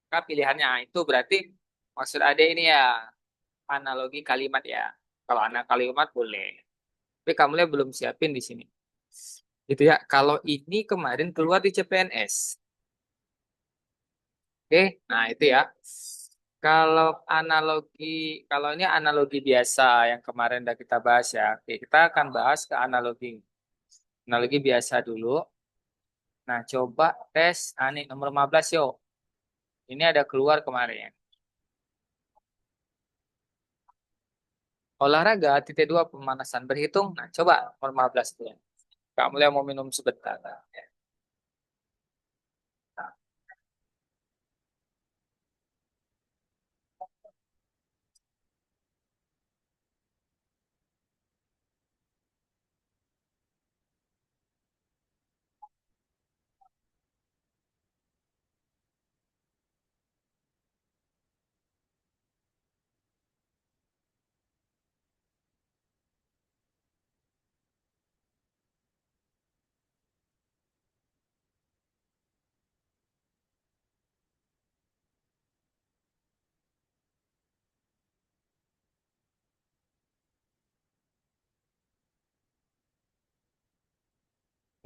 Kak, pilihannya itu berarti maksud Ade ini ya analogi kalimat ya. Kalau anak kalimat boleh. Tapi kamu lihat belum siapin di sini. Gitu ya. Kalau ini kemarin keluar di CPNS. Oke, nah itu ya. Kalau analogi, kalau ini analogi biasa yang kemarin udah kita bahas ya. Oke, kita akan bahas ke analogi. Analogi biasa dulu. Nah, coba tes nih nomor 15 yuk. Ini ada keluar kemarin. Olahraga titik dua pemanasan berhitung. Nah, coba nomor 15 tuh. Kamu yang mau minum sebentar.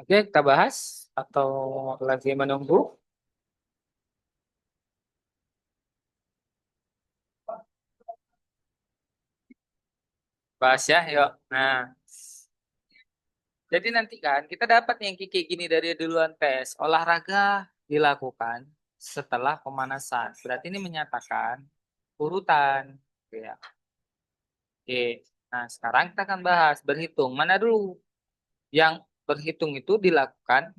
Oke, kita bahas atau lagi menunggu? Bahas ya, yuk. Nah, jadi nanti kan kita dapat yang kayak gini dari duluan tes. Olahraga dilakukan setelah pemanasan. Berarti ini menyatakan urutan. Oke, ya. Oke. Nah, sekarang kita akan bahas berhitung. Mana dulu yang berhitung itu dilakukan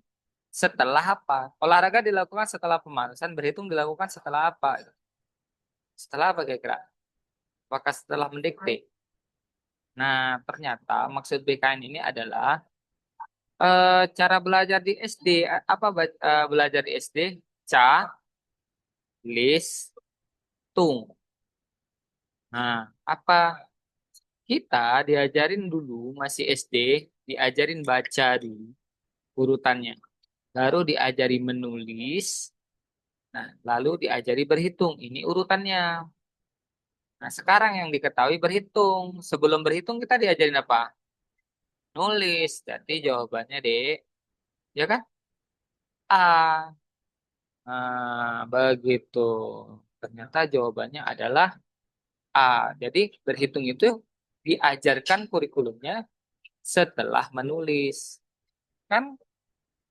setelah apa? Olahraga dilakukan setelah pemanasan, berhitung dilakukan setelah apa? Setelah apa kira-kira? Apakah setelah mendikte? Nah, ternyata maksud BKN ini adalah cara belajar di SD. Apa belajar di SD? Ca, lis, tung. Nah, apa kita diajarin dulu masih SD, diajarin baca dulu urutannya. Baru diajari menulis, nah lalu diajari berhitung. Ini urutannya. Nah, sekarang yang diketahui berhitung. Sebelum berhitung kita diajarin apa? Nulis. Jadi jawabannya D, ya kan? A. Begitu. Ternyata jawabannya adalah A. Jadi berhitung itu diajarkan kurikulumnya setelah menulis. Kan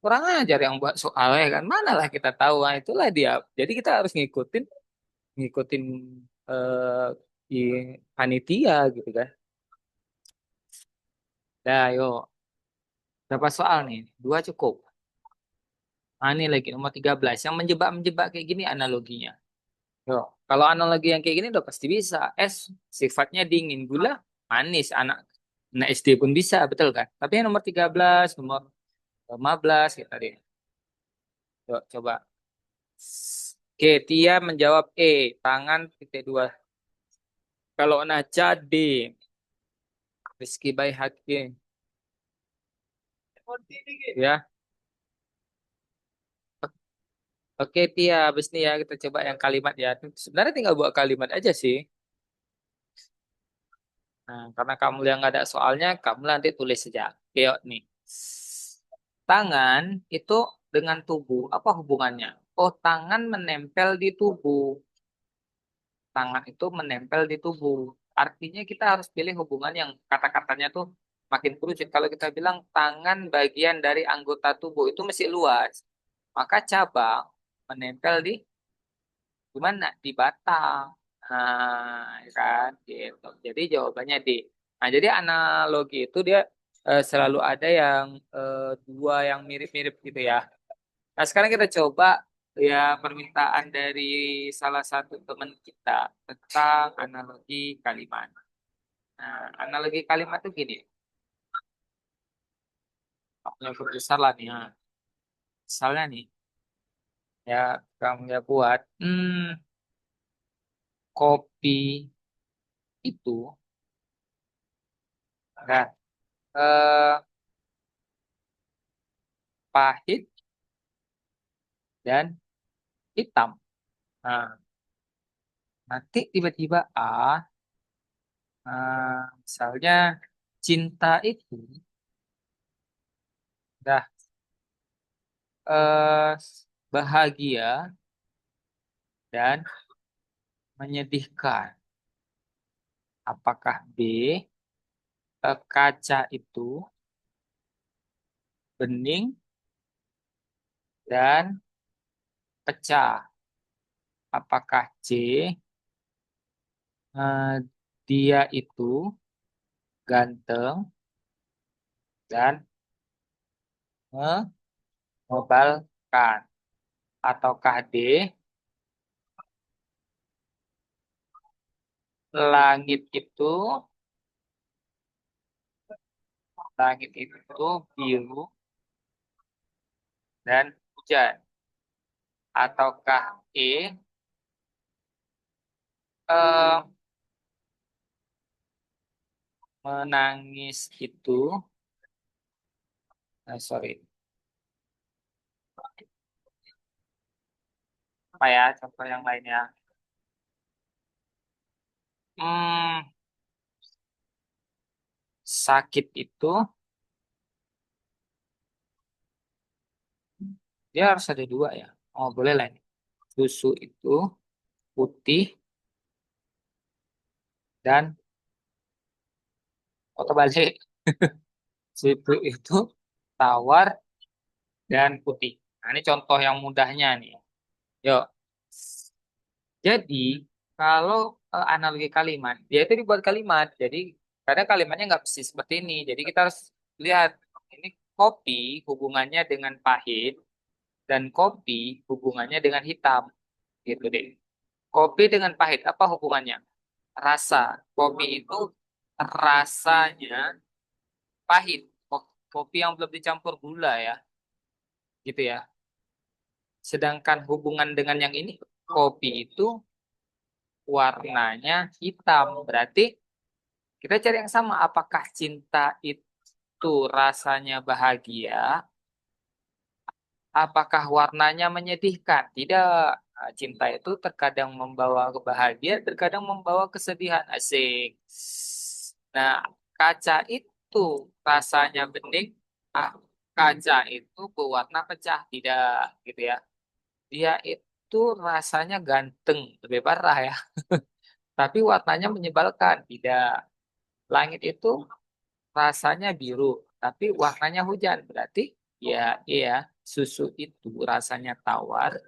kurang ajar yang buat soalnya kan. Manalah kita tahu. Nah, itulah dia. Jadi kita harus ngikutin eh, di panitia gitu kan. Dah, yuk. Berapa soal nih? Dua cukup. Nah, ini lagi nomor 13. Yang menjebak-menjebak kayak gini analoginya. Yo, kalau analogi yang kayak gini udah pasti bisa. Es sifatnya dingin, gula manis. Anak SD pun bisa, betul kan? Tapi yang nomor 13, nomor 15 kita tadi. Yuk, coba. Oke, Tia menjawab E. Tangan titik dua. Kalau Naca D. Rizky Bayi Hakim. Ya. Oke, Tia. Habis ini ya kita coba yang kalimat ya. Sebenarnya tinggal buat kalimat aja sih. Nah, karena kamu yang nggak ada soalnya, kamu nanti tulis saja. Oke, yuk, nih. Tangan itu dengan tubuh, apa hubungannya? Oh, tangan menempel di tubuh. Tangan itu menempel di tubuh. Artinya kita harus pilih hubungan yang kata-katanya tuh makin kerucut. Kalau kita bilang tangan bagian dari anggota tubuh itu masih luas, maka cabang menempel di mana? Di batang. Nah, ya kan gitu. Jadi jawabannya D. Nah, jadi analogi itu dia selalu ada yang dua yang mirip-mirip gitu ya. Nah, sekarang kita coba ya permintaan dari salah satu teman kita tentang analogi kalimat. Nah, analogi kalimat itu gini. Yang besar lah nih. Nah, misalnya nih, ya kamu ya buat kopi itu enggak pahit dan hitam. Nah, nanti tiba-tiba misalnya cinta itu udah eh, bahagia dan menyedihkan. Apakah B, kaca itu bening dan pecah? Apakah C, eh, dia itu ganteng dan mengobalkan? Ataukah D, langit itu langit itu biru dan hujan? Ataukah E, eh, menangis itu, sorry, apa ya contoh yang lainnya? Hmm, sakit itu dia harus ada dua ya. Oh boleh lah ini. Susu itu putih dan atau balik. Susu itu tawar dan putih. Nah, ini contoh yang mudahnya nih. Yuk. Jadi kalau analogi kalimat, dia itu dibuat kalimat. Jadi kadang kalimatnya nggak mesti seperti ini. Jadi kita harus lihat ini kopi hubungannya dengan pahit dan kopi hubungannya dengan hitam. Gitu deh. Kopi dengan pahit apa hubungannya? Rasa. Kopi itu rasanya pahit. Kopi yang belum dicampur gula ya. Gitu ya. Sedangkan hubungan dengan yang ini kopi itu warnanya hitam. Berarti kita cari yang sama. Apakah cinta itu rasanya bahagia? Apakah warnanya menyedihkan? Tidak. Nah, cinta itu terkadang membawa kebahagiaan, terkadang membawa kesedihan. Asik. Nah, kaca itu rasanya bening. Ah, kaca itu berwarna pecah. Tidak, gitu ya. Dia itu rasanya ganteng, lebih parah ya. Tapi warnanya menyebalkan. Tidak. Langit itu rasanya biru, tapi warnanya hujan. Berarti ya iya, susu itu rasanya tawar,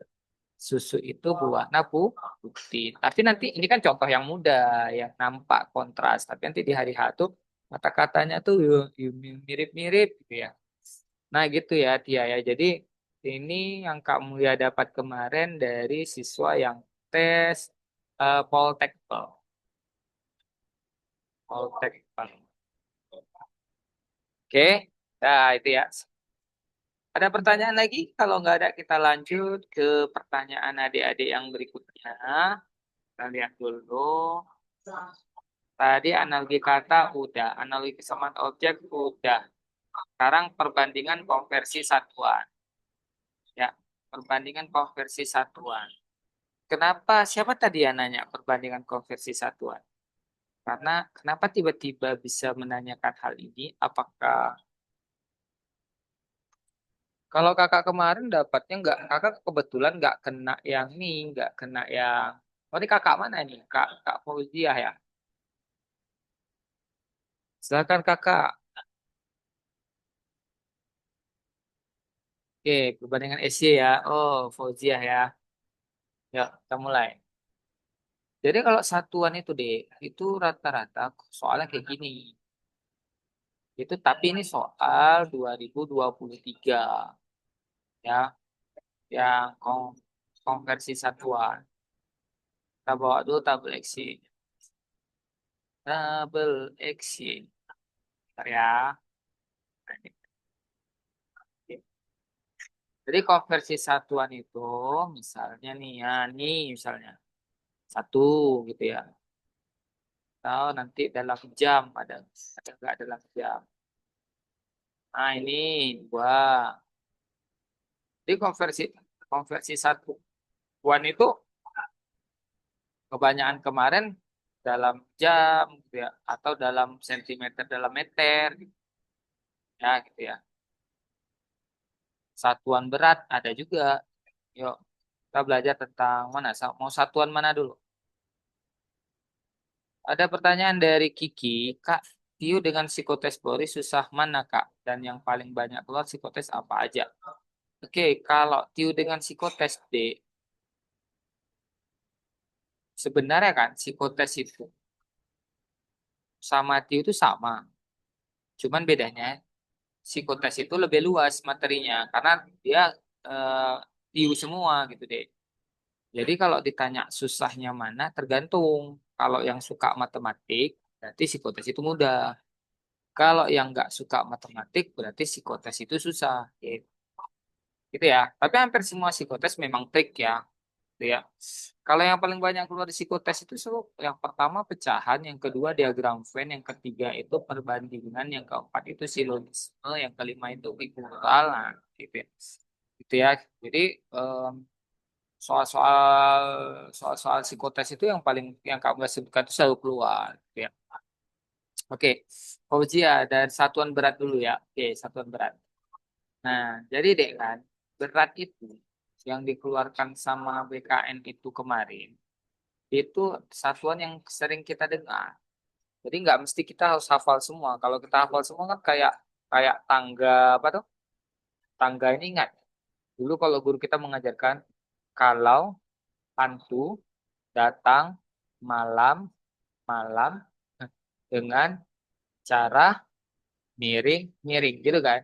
susu itu berwarna putih. Tapi nanti ini kan contoh yang mudah, yang nampak kontras. Tapi nanti di hari H tuh kata-katanya tuh mirip-mirip gitu ya. Nah gitu ya Tia ya. Jadi ini yang kamu ya dapat kemarin dari siswa yang tes Poltekpel. Poltekpel. Oke, nah itu ya. Ada pertanyaan lagi? Kalau nggak ada, kita lanjut ke pertanyaan adik-adik yang berikutnya. Kita lihat dulu. Tadi analogi kata udah, analogi kesamaan objek udah. Sekarang perbandingan konversi satuan. Ya, perbandingan konversi satuan. Kenapa? Siapa tadi yang nanya perbandingan konversi satuan? Karena kenapa tiba-tiba bisa menanyakan hal ini? Apakah kalau kakak kemarin dapatnya nggak, kakak kebetulan nggak kena yang nih, nggak kena yang. Oh ini kakak mana nih? Kak Fauziah ya. Silakan kakak. Oke, perbandingan SY ya. Oh, Fauziah ya. Ya, kita mulai. Jadi kalau satuan itu deh, itu rata-rata soalnya kayak gini. Itu tapi ini soal 2023 ya, yang konversi satuan. Kita bawa dulu tabel Excel. Tabel Excel. Bentar ya. Jadi konversi satuan itu misalnya nih ya, nih misalnya satu gitu ya. Atau nanti dalam jam ada nggak dalam jam. Nah ini dua. Jadi konversi konversi satuan itu kebanyakan kemarin dalam jam gitu ya, atau dalam sentimeter dalam meter gitu ya gitu ya. Satuan berat ada juga. Yuk kita belajar tentang mana? Mau satuan mana dulu? Ada pertanyaan dari Kiki, Kak, Tiu dengan psikotes Boris susah mana Kak? Dan yang paling banyak keluar psikotes apa aja? Oke, kalau Tiu dengan psikotes D, sebenarnya kan psikotes itu sama Tiu itu sama. Cuman bedanya psikotes itu lebih luas materinya karena dia eh, Tiu semua gitu deh. Jadi kalau ditanya susahnya mana, tergantung. Kalau yang suka matematik, berarti psikotes itu mudah. Kalau yang nggak suka matematik, berarti psikotes itu susah. Gitu ya. Tapi hampir semua psikotes memang trik ya. Gitu ya. Kalau yang paling banyak keluar di psikotes itu yang pertama pecahan, yang kedua diagram Venn, yang ketiga itu perbandingan, yang keempat itu silogisme, yang kelima itu figural. Nah, gitu ya. Gitu ya. Jadi em, soal-soal soal-soal psikotes itu yang paling yang kamu sebutkan itu selalu keluar. Gitu ya. Oke, Fauzia dan satuan berat dulu ya. Oke, satuan berat. Nah, jadi dek kan, berat itu yang dikeluarkan sama BKN itu kemarin, itu satuan yang sering kita dengar. Jadi nggak mesti kita harus hafal semua. Kalau kita hafal semua kan kayak kayak tangga apa tuh? Tangga ini ingat. Dulu kalau guru kita mengajarkan kalau hantu datang malam malam dengan cara miring-miring gitu kan.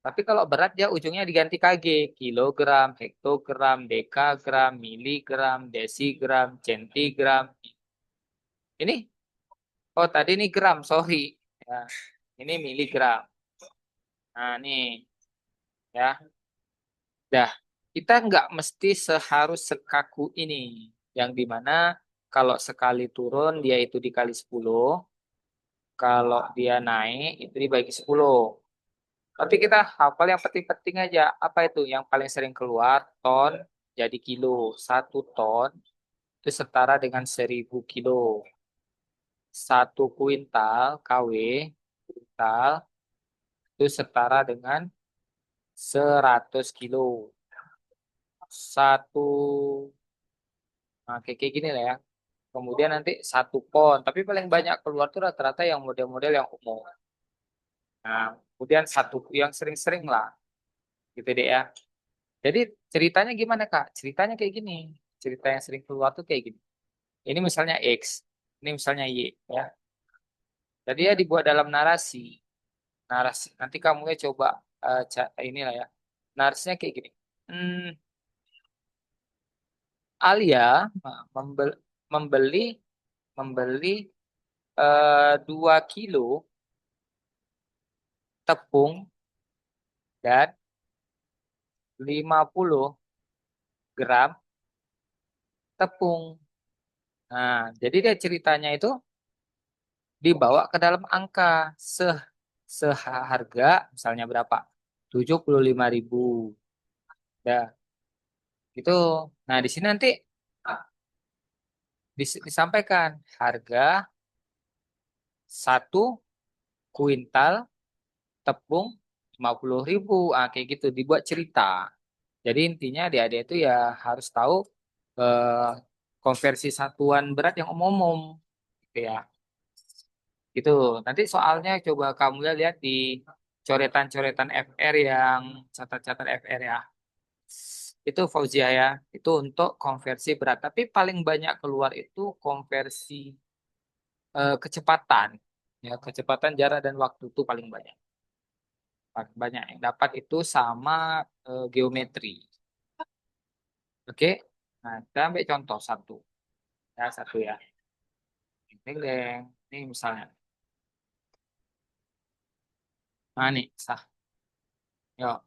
Tapi kalau berat dia ujungnya diganti kg, kilogram, hektogram, dekagram, miligram, desigram, centigram. Ini, oh tadi ini gram, sorry. Ya, ini miligram. Nah, nih, ya. Dah, kita nggak mesti seharus sekaku ini. Yang dimana kalau sekali turun dia itu dikali 10, kalau dia naik itu dibagi 10. Tapi kita hafal yang penting-penting aja. Apa itu? Yang paling sering keluar, ton jadi kilo. 1 ton itu setara dengan 1.000 kilo. 1 kuintal KW, kuintal itu setara dengan 100 kilo. Satu, nah, kayak gini lah ya. Kemudian nanti 1 pon. Tapi paling banyak keluar tuh rata-rata yang model-model yang umum. Nah, kemudian satu yang sering-sering lah. Gitu deh ya. Jadi ceritanya gimana Kak? Ceritanya kayak gini. Cerita yang sering keluar tuh kayak gini. Ini misalnya X, ini misalnya Y, ya. Jadi ya dibuat dalam narasi. Narasi. Nanti kamu ya coba inilah ya. Narasinya kayak gini. Hmm, Alia membeli membeli 2 kilo tepung dan 50 gram tepung. Nah, jadi dia ceritanya itu dibawa ke dalam angka se seharga misalnya berapa? 75.000. Ya, gitu. Nah, di sini nanti disampaikan harga 1 kuintal tepung 50.000. Ah, kayak gitu dibuat cerita. Jadi intinya adik-adik itu ya harus tahu eh, konversi satuan berat yang umum-umum gitu ya. Gitu. Nanti soalnya coba kamu lihat di coretan-coretan FR yang catat-catat FR ya. Itu Fauzia ya. Itu untuk konversi berat. Tapi paling banyak keluar itu konversi kecepatan. Ya, kecepatan jarak dan waktu itu paling banyak. Paling banyak yang dapat itu sama geometri. Oke. Nah, kita ambil contoh satu. Ya, satu ya. Deng, deng. Ini misalnya. Nah, nih, sah. Yuk.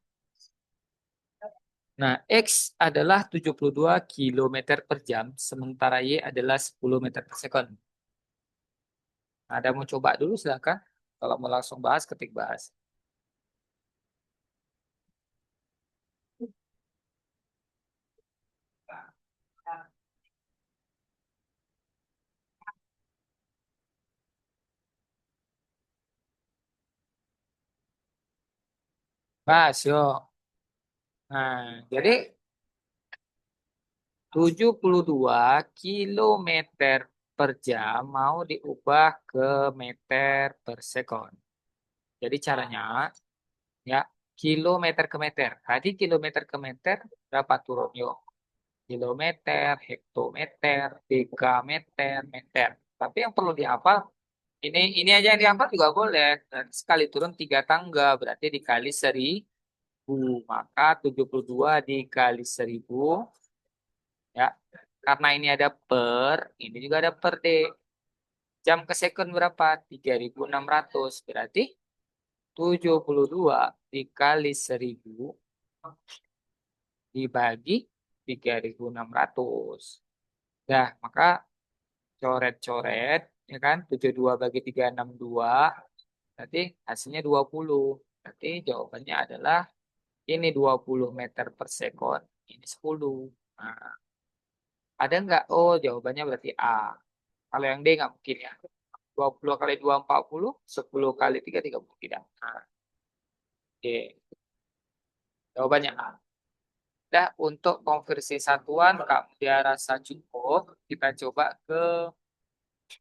Nah, X adalah 72 kilometer per jam, sementara Y adalah 10 meter per second. Nah, ada mau coba dulu silakan. Kalau mau langsung bahas, ketik bahas. Bahas, yuk. Nah, jadi 72 kilometer per jam mau diubah ke meter per second. Jadi caranya, ya, kilometer ke meter. Tadi kilometer ke meter, berapa turun? Yuk. Kilometer, hektometer, degameter, meter. Tapi yang perlu dihafal, ini aja yang dihafal juga boleh. Dan sekali turun 3 tangga, berarti dikali 1.000. Maka 72 dikali 1.000, ya. Karena ini ada per, ini juga ada per D. Jam ke second berapa? 3.600. Berarti 72 dikali 1.000 dibagi 3.600. Nah, maka coret-coret, ya kan? 72 bagi 362, berarti hasilnya 20. Berarti jawabannya adalah ini 20 meter per second, ini 10. Nah, ada nggak? Oh, jawabannya berarti A. Kalau yang D nggak mungkin ya. 20 kali 2 40, 10 kali 3 30. Tidak. Nah, oke. Jawabannya A. Dah, untuk konversi satuan, Kak, dia rasa cukup. Kita coba ke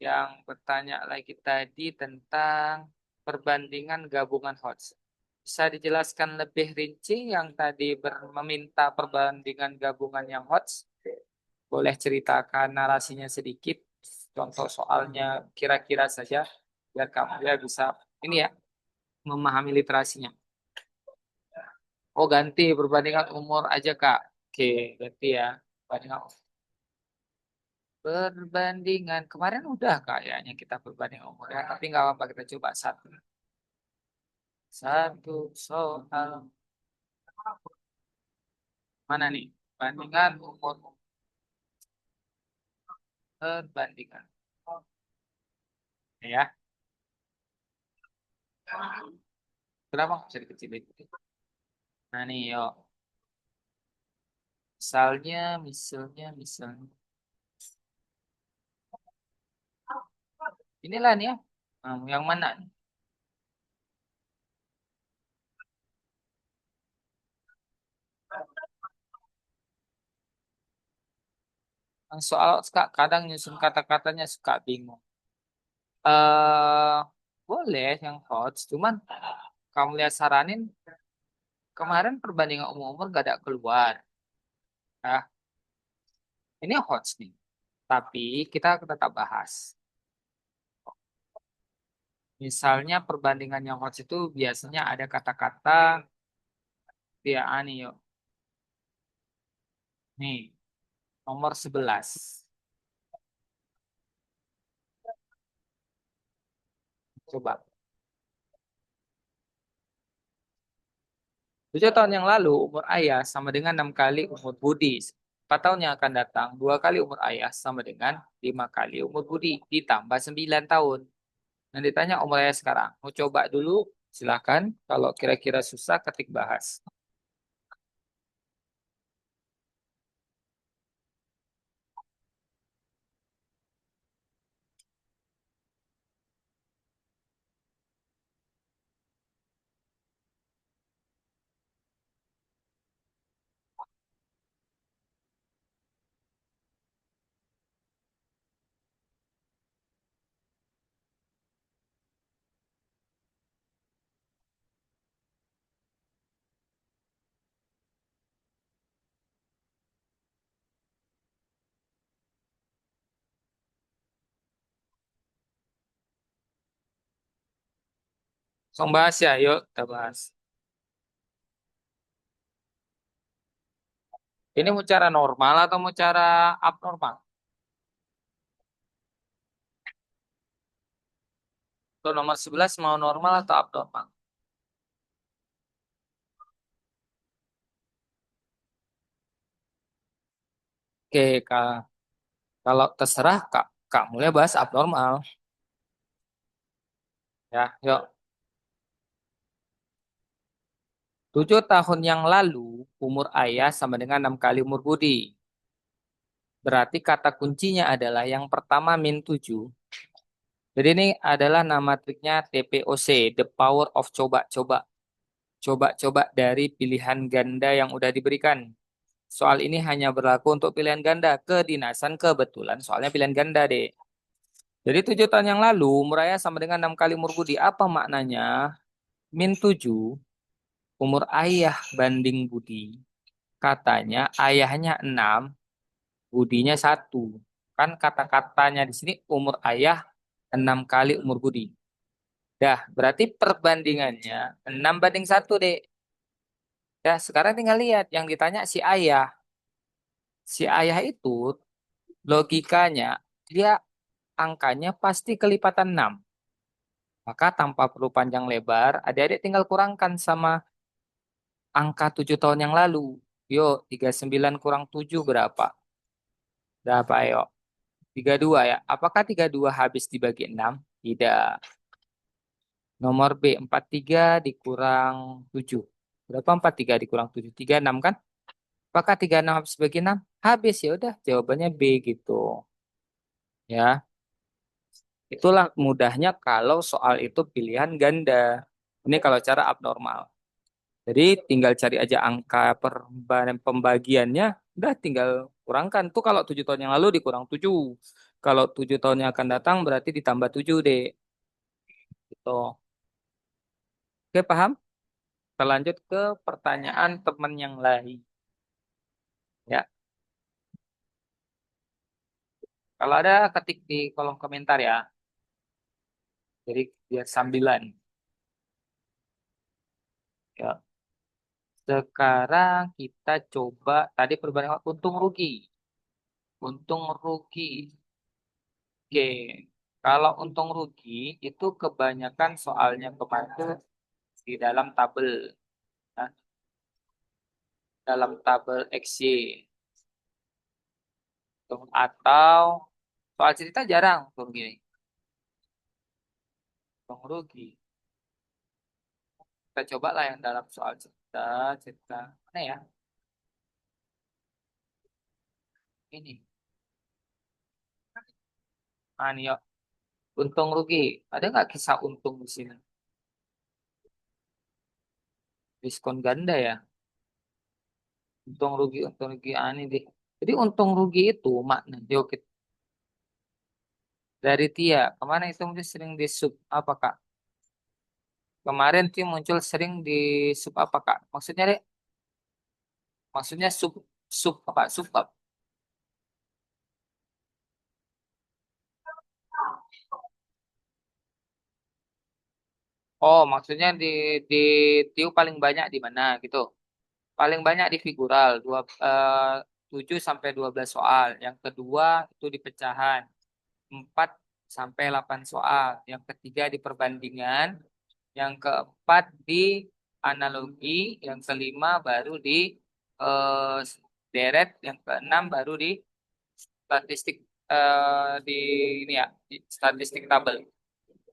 yang bertanya lagi tadi tentang perbandingan gabungan HOTS. Bisa dijelaskan lebih rinci yang tadi meminta perbandingan gabungan yang HOTS? Boleh ceritakan narasinya sedikit, contoh soalnya kira-kira saja, biar kamu ya bisa ini ya memahami literasinya. Oh, ganti perbandingan umur aja Kak. Oke, ganti ya. Perbandingan Perbandingan kemarin udah kayaknya kita perbandingan umur ya, tapi nggak apa-apa kita coba satu. Satu soal mana nih? Perbandingan umur, perbandingan. Ya, kenapa nggak bisa dikecilin? Nah nih, yuk. Misalnya. Inilah nih ya. Yang mana? Soal kadang nyusun kata-katanya suka bingung. eh Boleh yang hot, cuman kamu lihat saranin kemarin perbandingan umur gak ada keluar. Nah, ini hot nih. Tapi kita tetap bahas. Misalnya perbandingan yang hot itu biasanya ada kata-kata ya ani yuk. Nih, nomor 11. Coba. 7 tahun yang lalu, umur ayah sama dengan 6 kali umur Budi. 4 tahun yang akan datang, 2 kali umur ayah sama dengan 5 kali umur Budi. Ditambah 9 tahun. Nah, ditanya umur ayah sekarang. Mau coba dulu? Silakan. Kalau kira-kira susah, ketik bahas. Langsung bahas ya, yuk kita bahas. Ini mau cara normal atau mau cara abnormal? Untuk nomor 11 mau normal atau abnormal? Oke, kalau terserah Kak mulai bahas abnormal. Ya, yuk. 7 tahun yang lalu, umur ayah sama dengan 6 kali umur Budi. Berarti kata kuncinya adalah yang pertama min 7. Jadi ini adalah nama triknya TPOC, The Power of Coba-Coba. Coba-coba dari pilihan ganda yang udah diberikan. Soal ini hanya berlaku untuk pilihan ganda. Kedinasan kebetulan soalnya pilihan ganda, deh. Jadi 7 tahun yang lalu, umur ayah sama dengan 6 kali umur Budi. Apa maknanya? Min 7, umur ayah banding Budi. Katanya ayahnya 6, Budinya 1. Kan kata-katanya di sini umur ayah 6 kali umur Budi. Dah, berarti perbandingannya 6 banding 1, deh. Dah, sekarang tinggal lihat yang ditanya si ayah. Si ayah itu logikanya dia angkanya pasti kelipatan 6. Maka tanpa perlu panjang lebar, adik-adik tinggal kurangkan sama angka 7 tahun yang lalu. Yuk, 39 kurang 7 berapa? Berapa, yuk? 32 ya. Apakah 32 habis dibagi 6? Tidak. Nomor B, 43 dikurang 7. Berapa 43 dikurang 7? 36 kan? Apakah 36 habis dibagi 6? Habis, ya udah, jawabannya B gitu. Ya, itulah mudahnya kalau soal itu pilihan ganda. Ini kalau cara abnormal. Jadi tinggal cari aja angka pembagiannya, udah tinggal kurangkan. Tuh kalau 7 tahun yang lalu dikurang 7. Kalau 7 tahun yang akan datang berarti ditambah 7, deh. Gitu. Oke, paham? Kita lanjut ke pertanyaan teman yang lain. Ya, kalau ada ketik di kolom komentar ya. Jadi biar sambilan. Ya. Sekarang kita coba tadi perbandingan untung rugi. Untung rugi. Oke. Kalau untung rugi itu kebanyakan soalnya kemarin tuh di dalam tabel, nah, dalam tabel XY. Atau soal cerita jarang untung gini. Untung rugi. Kita coba lah yang dalam soal cerita. Cerita mana ya? Ini. Ah, nih, yuk. Untung rugi. Ada nggak kisah untung di sini? Diskon ganda ya. Untung rugi aneh deh. Jadi untung rugi itu makna. Yuk, dari Tia. Kemana itu mungkin sering di sub apa Kak? Kemarin Tia muncul sering di sub apa Kak? Maksudnya deh, maksudnya sub sub apa? Sub apa? Oh, maksudnya di Tiu paling banyak di mana gitu? Paling banyak di figural 7 sampai 12 soal. Yang kedua itu di pecahan 4 sampai 8 soal. Yang ketiga di perbandingan, yang keempat di analogi, yang kelima baru di eh, deret, yang keenam baru di statistik, di ini ya, di statistik tabel.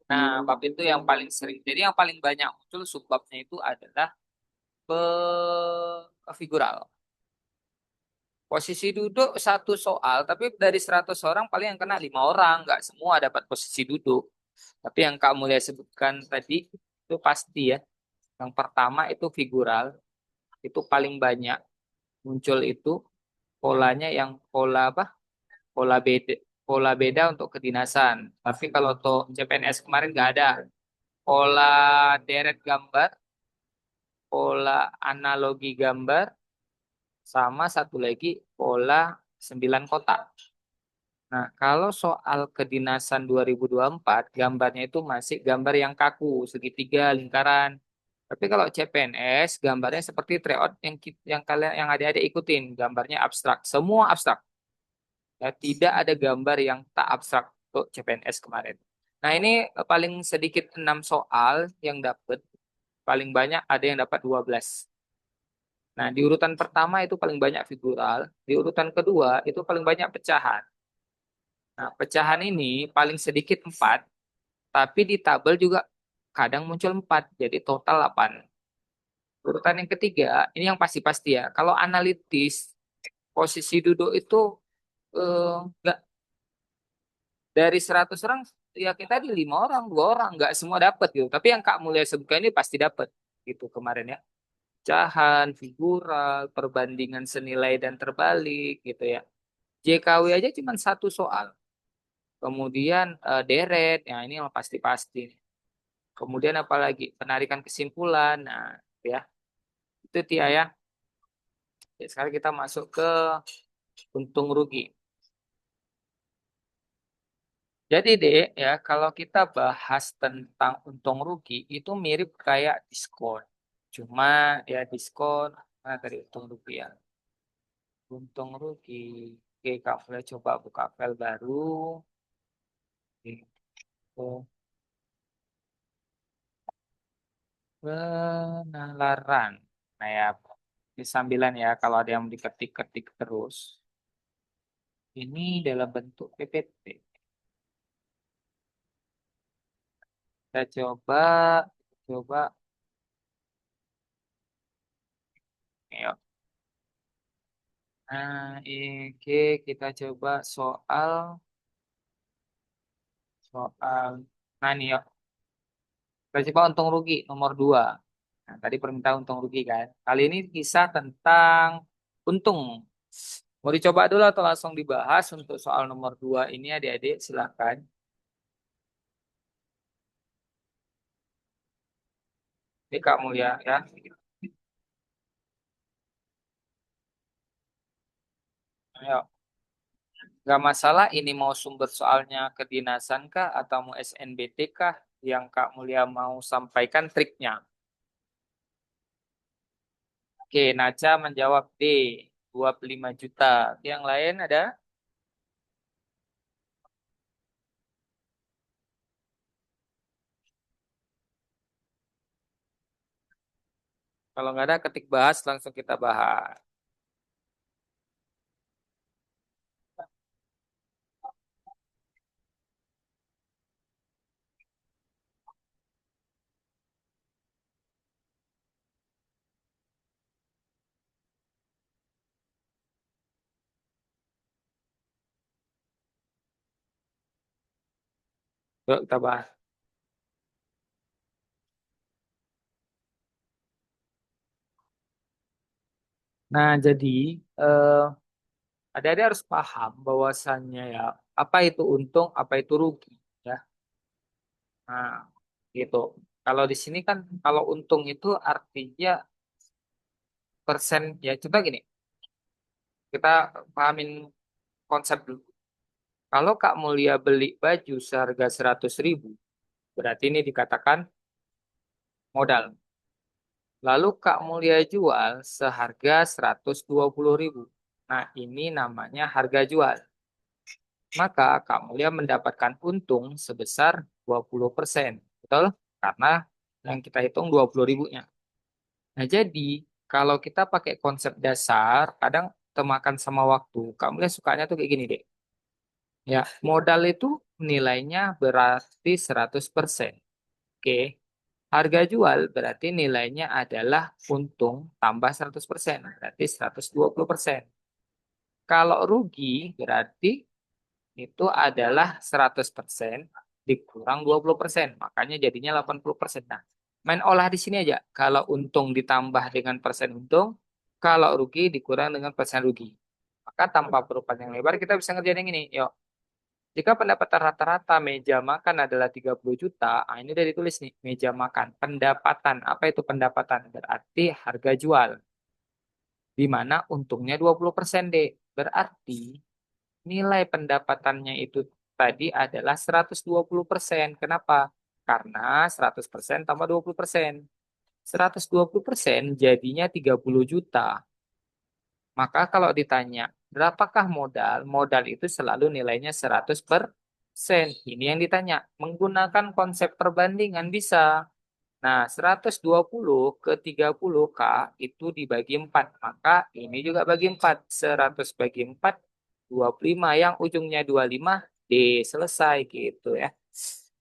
Nah, bab itu yang paling sering. Jadi yang paling banyak muncul subbabnya itu adalah figural. Posisi duduk satu soal, tapi dari 100 orang paling yang kena 5 orang. Nggak semua dapat posisi duduk. Tapi yang kamu lihat sebutkan tadi itu pasti ya. Yang pertama itu figural, itu paling banyak muncul itu polanya yang pola apa? Pola beda untuk kedinasan. Tapi kalau untuk CPNS kemarin nggak ada. Pola deret gambar, pola analogi gambar, sama satu lagi pola 9 kotak. Nah, kalau soal kedinasan 2024, gambarnya itu masih gambar yang kaku, segitiga, lingkaran. Tapi kalau CPNS, gambarnya seperti tryout yang kalian yang adik-adik ikutin, gambarnya abstrak, semua abstrak. Ya, tidak ada gambar yang tak abstrak untuk CPNS kemarin. Nah, ini paling sedikit 6 soal yang dapat, paling banyak ada yang dapat 12. Nah, di urutan pertama itu paling banyak figural, di urutan kedua itu paling banyak pecahan. Nah, pecahan ini paling sedikit 4, tapi di tabel juga kadang muncul 4, jadi total 8. Urutan yang ketiga, ini yang pasti-pasti ya. Kalau analitis, posisi duduk itu nggak dari 100 orang, ya kita di 5 orang, 2 orang, nggak semua dapat gitu. Tapi yang Kak Mulia sebutkan ini pasti dapat gitu kemarin ya. Pecahan, figural, perbandingan senilai dan terbalik gitu ya. JKW aja cuma satu soal. Kemudian deret, ya ini yang pasti-pasti. Kemudian apalagi penarikan kesimpulan. Nah, ya itu Tia ya. Ya, sekarang kita masuk ke untung rugi. Jadi deh ya kalau kita bahas tentang untung rugi itu mirip kayak diskon. Cuma ya diskon dari untung rugi ya. Untung rugi. Oke, Kak boleh coba buka file baru. Oke. Penalaran. Nah ya, di sambilan ya kalau ada yang diketik-ketik terus. Ini dalam bentuk PPT. Kita coba, yuk. Nah, oke, kita coba soal. Nah, nih yuk. Kita coba untung rugi nomor 2. Nah, tadi permintaan untung rugi kan. Kali ini kisah tentang untung. Mau dicoba dulu atau langsung dibahas untuk soal nomor 2 ini adik-adik silakan. Ini Kak Mulia ya. Ayo. Gak masalah ini mau sumber soalnya kedinasan kah atau mau SNBT kah yang Kak Mulia mau sampaikan triknya. Oke, Naca menjawab D, 25 juta. Yang lain ada? Kalau nggak ada, ketik bahas, langsung kita bahas. Yuk, kita bahas. Nah, jadi eh, ada harus paham bahwasannya ya, apa itu untung, apa itu rugi. Ya, nah, gitu. Kalau di sini kan, kalau untung itu artinya persen, ya contoh gini, kita pahamin konsep dulu. Kalau Kak Mulia beli baju seharga 100.000, berarti ini dikatakan modal. Lalu Kak Mulia jual seharga 120.000. Nah, ini namanya harga jual. Maka Kak Mulia mendapatkan untung sebesar 20%. Betul? Karena yang kita hitung 20.000-nya. Nah, jadi kalau kita pakai konsep dasar, kadang temakan sama waktu. Kak Mulia sukanya tuh kayak gini deh. Ya, modal itu nilainya berarti 100%. Oke. Harga jual berarti nilainya adalah untung tambah 100%, berarti 120%. Kalau rugi berarti itu adalah 100% dikurang 20%, makanya jadinya 80%. Nah, main olah di sini aja. Kalau untung ditambah dengan persen untung, kalau rugi dikurang dengan persen rugi. Maka tanpa perubahan yang lebar kita bisa ngerjain yang ini. Yuk, jika pendapatan rata-rata meja makan adalah 30 juta, ini udah ditulis nih, meja makan. Pendapatan, apa itu pendapatan? Berarti harga jual, di mana untungnya 20% deh. Berarti nilai pendapatannya itu tadi adalah 120%. Kenapa? Karena 100% tambah 20%. 120% jadinya 30 juta. Maka kalau ditanya, berapakah modal? Modal itu selalu nilainya 100%. Ini yang ditanya. Menggunakan konsep perbandingan bisa. Nah, 120 ke 30K itu dibagi 4. Maka ini juga bagi 4. 100 bagi 4, 25. Yang ujungnya 25, selesai gitu ya.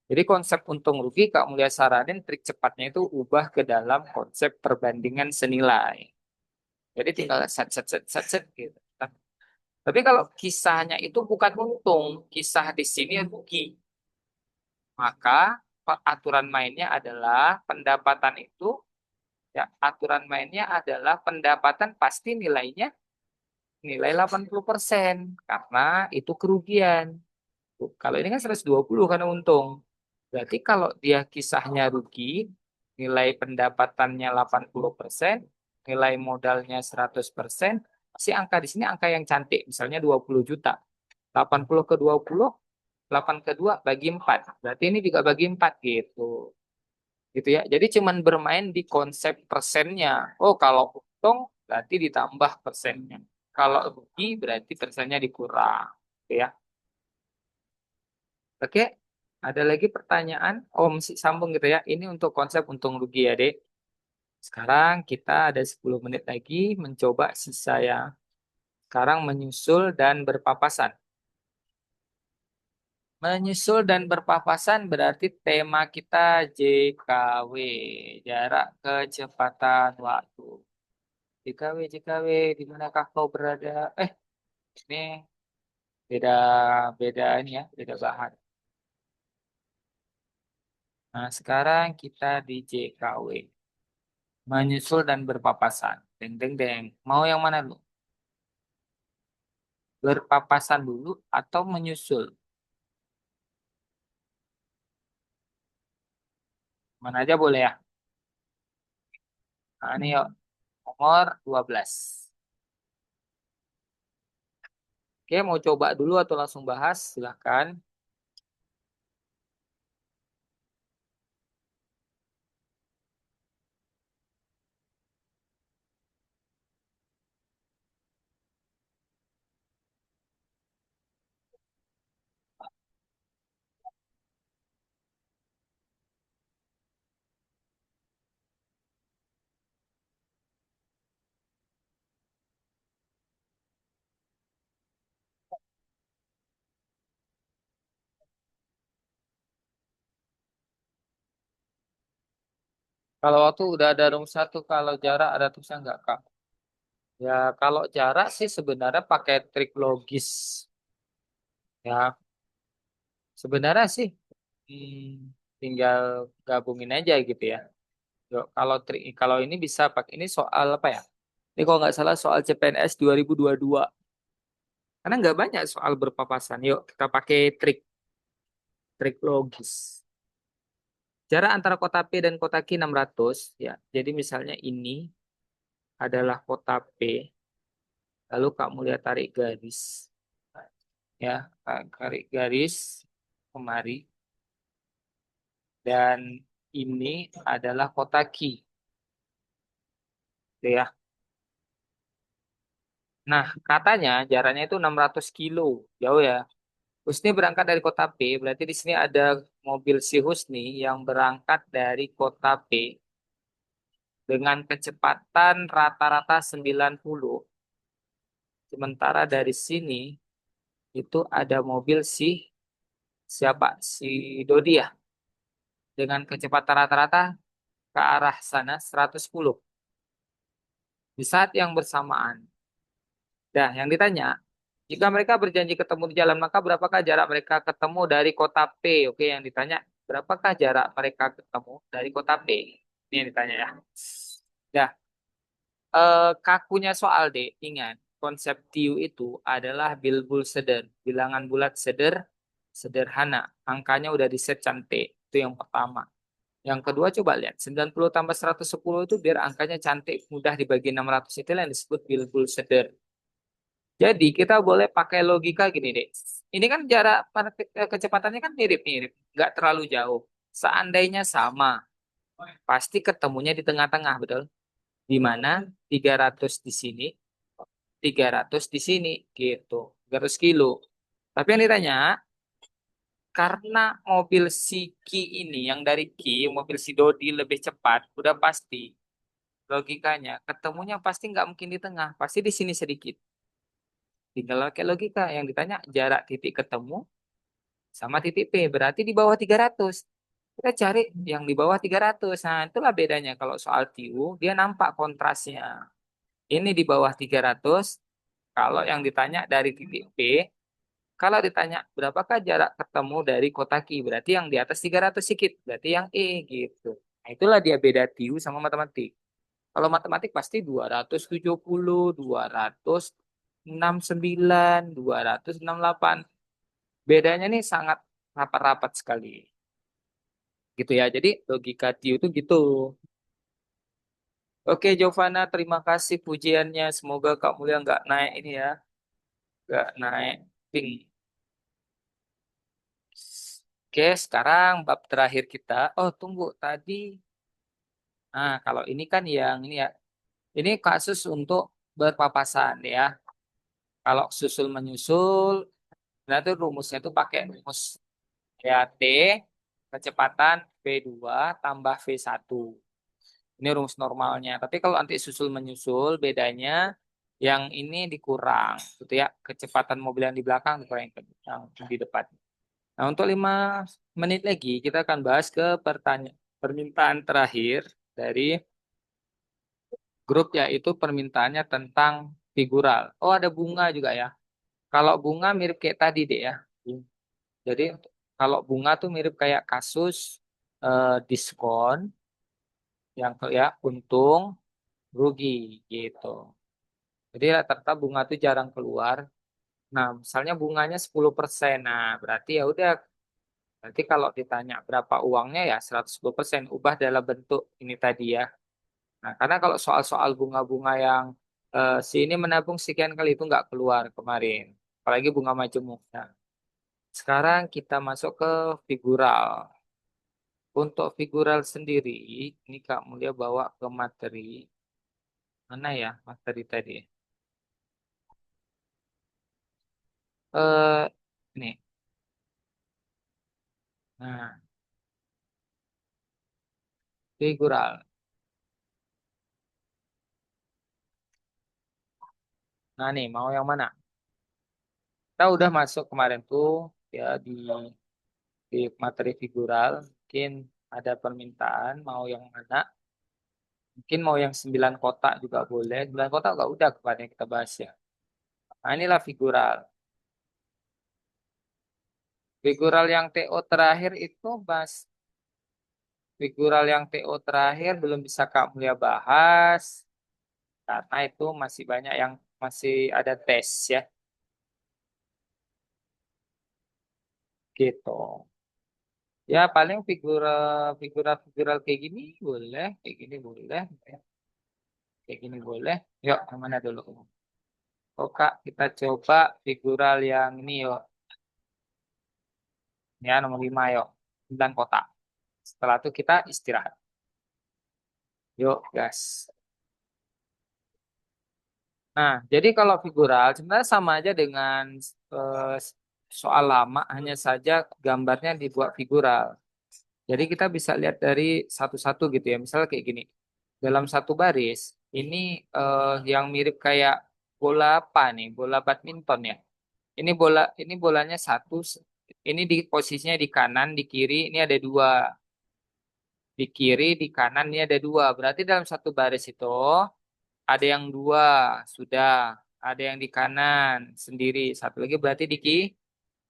Jadi konsep untung rugi, Kak Mulia saranin trik cepatnya itu ubah ke dalam konsep perbandingan senilai. Jadi tinggal set, set, set, set, set gitu. Tapi kalau kisahnya itu bukan untung, kisah di sini rugi. Maka aturan mainnya adalah pendapatan itu, ya aturan mainnya adalah pendapatan pasti nilainya nilai 80% karena itu kerugian. Kalau ini kan 120 karena untung. Berarti kalau dia kisahnya rugi, nilai pendapatannya 80%, nilai modalnya 100%, pasti angka di sini angka yang cantik, misalnya 20 juta. 80 ke 20, 8 ke 2 bagi 4. Berarti ini juga bagi 4 gitu. Gitu ya. Jadi cuman bermain di konsep persennya. Oh, kalau untung berarti ditambah persennya. Kalau rugi berarti persennya dikurang. Gitu ya. Oke. Ada lagi pertanyaan? Oh, masih sambung gitu ya. Ini untuk konsep untung rugi ya, Dek. Sekarang kita ada 10 menit lagi mencoba sisa ya. Sekarang menyusul dan berpapasan. Menyusul dan berpapasan berarti tema kita JKW, jarak kecepatan waktu. JKW, JKW, di manakah kau berada? Ini beda beda ini ya, beda bahan. Nah, sekarang kita di JKW, menyusul dan berpapasan. Deng, deng, deng. Mau yang mana lu? Berpapasan dulu atau menyusul? Mana aja boleh ya. Nah, ini yuk, nomor 12. Oke, mau coba dulu atau langsung bahas? Silahkan. Kalau waktu udah ada rumus satu, kalau jarak ada tulisan nggak, Kak? Ya, kalau jarak sih sebenarnya pakai trik logis. Ya, sebenarnya sih tinggal gabungin aja gitu ya. Yuk, kalau ini bisa pakai ini soal apa ya? Ini kalau nggak salah soal CPNS 2022. Karena nggak banyak soal berpapasan. Yuk, kita pakai trik logis. Jarak antara kota P dan kota Q 600 ya. Jadi misalnya ini adalah kota P, lalu kamu lihat tarik garis ya, tarik garis kemari dan ini adalah kota Q, gitu ya. Nah, katanya jaraknya itu 600 kilo, jauh ya. Husni berangkat dari kota P, berarti di sini ada mobil si Husni yang berangkat dari kota P dengan kecepatan rata-rata 90. Sementara dari sini itu ada mobil si siapa? Si Dodi ya, dengan kecepatan rata-rata ke arah sana 110 di saat yang bersamaan. Nah, yang ditanya, jika mereka berjanji ketemu di jalan, maka berapakah jarak mereka ketemu dari kota P? Oke, yang ditanya, berapakah jarak mereka ketemu dari kota P? Ini yang ditanya ya. Nah, kakunya soal deh, ingat, konsep TIU itu adalah bilbul seder, bilangan bulat sederhana. Angkanya udah di set cantik. Itu yang pertama. Yang kedua coba lihat, 90 tambah 110 itu biar angkanya cantik, mudah dibagi 600, itulah yang disebut bilbul seder. Jadi kita boleh pakai logika gini deh. Ini kan jarak kecepatannya kan mirip-mirip, nggak terlalu jauh. Seandainya sama, pasti ketemunya di tengah-tengah, betul? Di mana 300 di sini, 300 di sini, gitu. 300 kilo. Tapi yang ditanya, karena mobil si Ki ini, yang dari Ki, mobil si Dodi lebih cepat, udah pasti. Logikanya, ketemunya pasti nggak mungkin di tengah, pasti di sini sedikit. Tinggal pakai logika, yang ditanya jarak titik ketemu sama titik P, berarti di bawah 300. Kita cari yang di bawah 300. Nah, itulah bedanya kalau soal TIU, dia nampak kontrasnya. Ini di bawah 300, kalau yang ditanya dari titik P, kalau ditanya berapakah jarak ketemu dari kota Q, berarti yang di atas 300 sedikit, berarti yang E gitu. Nah, itulah dia beda TIU sama matematik. Kalau matematik pasti 270, 269, 268. Bedanya nih sangat rapat-rapat sekali. Gitu ya. Jadi logika TIU itu gitu. Oke, Giovanna, terima kasih pujiannya. Semoga Kak Mulia nggak naik ini ya, nggak naik ping. Oke, sekarang bab terakhir kita. Oh, tunggu tadi. Nah, kalau ini kan yang ini ya. Ini kasus untuk berpapasan ya. Kalau susul menyusul, nah itu rumusnya itu pakai rumus ya T kecepatan V2 tambah V1. Ini rumus normalnya. Tapi kalau nanti susul menyusul, bedanya yang ini dikurang, gitu ya. Kecepatan mobil yang di belakang dikurang yang di depan. Nah, untuk 5 menit lagi kita akan bahas ke permintaan terakhir dari grup, yaitu permintaannya tentang figural. Oh, ada bunga juga ya. Kalau bunga mirip kayak tadi deh ya. Jadi kalau bunga tuh mirip kayak kasus diskon yang ya untung rugi gitu. Jadi rata-rata bunga tuh jarang keluar. Nah, misalnya bunganya 10%. Nah, berarti ya udah. Nanti kalau ditanya berapa uangnya ya 110% ubah dalam bentuk ini tadi ya. Nah, karena kalau soal-soal bunga-bunga yang si ini menabung sekian kali itu nggak keluar kemarin. Apalagi bunga majemuk. Nah, sekarang kita masuk ke figural. Untuk figural sendiri, ini Kak Mulia bawa ke materi. Mana ya materi tadi? Eh, ini. Nah, figural. Nah, nih mau yang mana? Kita udah masuk kemarin tuh ya di materi figural. Mungkin ada permintaan mau yang mana? Mungkin mau yang 9 kotak juga boleh. 9 kotak nggak udah kemarin yang kita bahas ya. Nah, inilah figural. Figural yang TO terakhir itu mas. Figural yang TO terakhir belum bisa Kak Mulia bahas. Karena itu masih banyak yang masih ada tes ya. Gitu. Ya paling figural kayak gini boleh. Kayak gini boleh. Kayak gini boleh. Yuk, yang mana dulu? Oh Kak, kita coba figural yang ini yuk. Ya, nomor 5 yuk. 9 kotak. Setelah itu kita istirahat. Yuk, gas. Nah, jadi kalau figural sebenarnya sama aja dengan eh, soal lama, hanya saja gambarnya dibuat figural. Jadi kita bisa lihat dari satu-satu gitu ya. Misalnya kayak gini. Dalam satu baris, ini yang mirip kayak bola apa nih? Bola badminton ya. Ini bolanya satu. Ini di posisinya di kanan, di kiri. Ini ada dua. Di kiri, di kanan ini ada dua. Berarti dalam satu baris itu ada yang dua sudah, ada yang di kanan sendiri. Satu lagi berarti di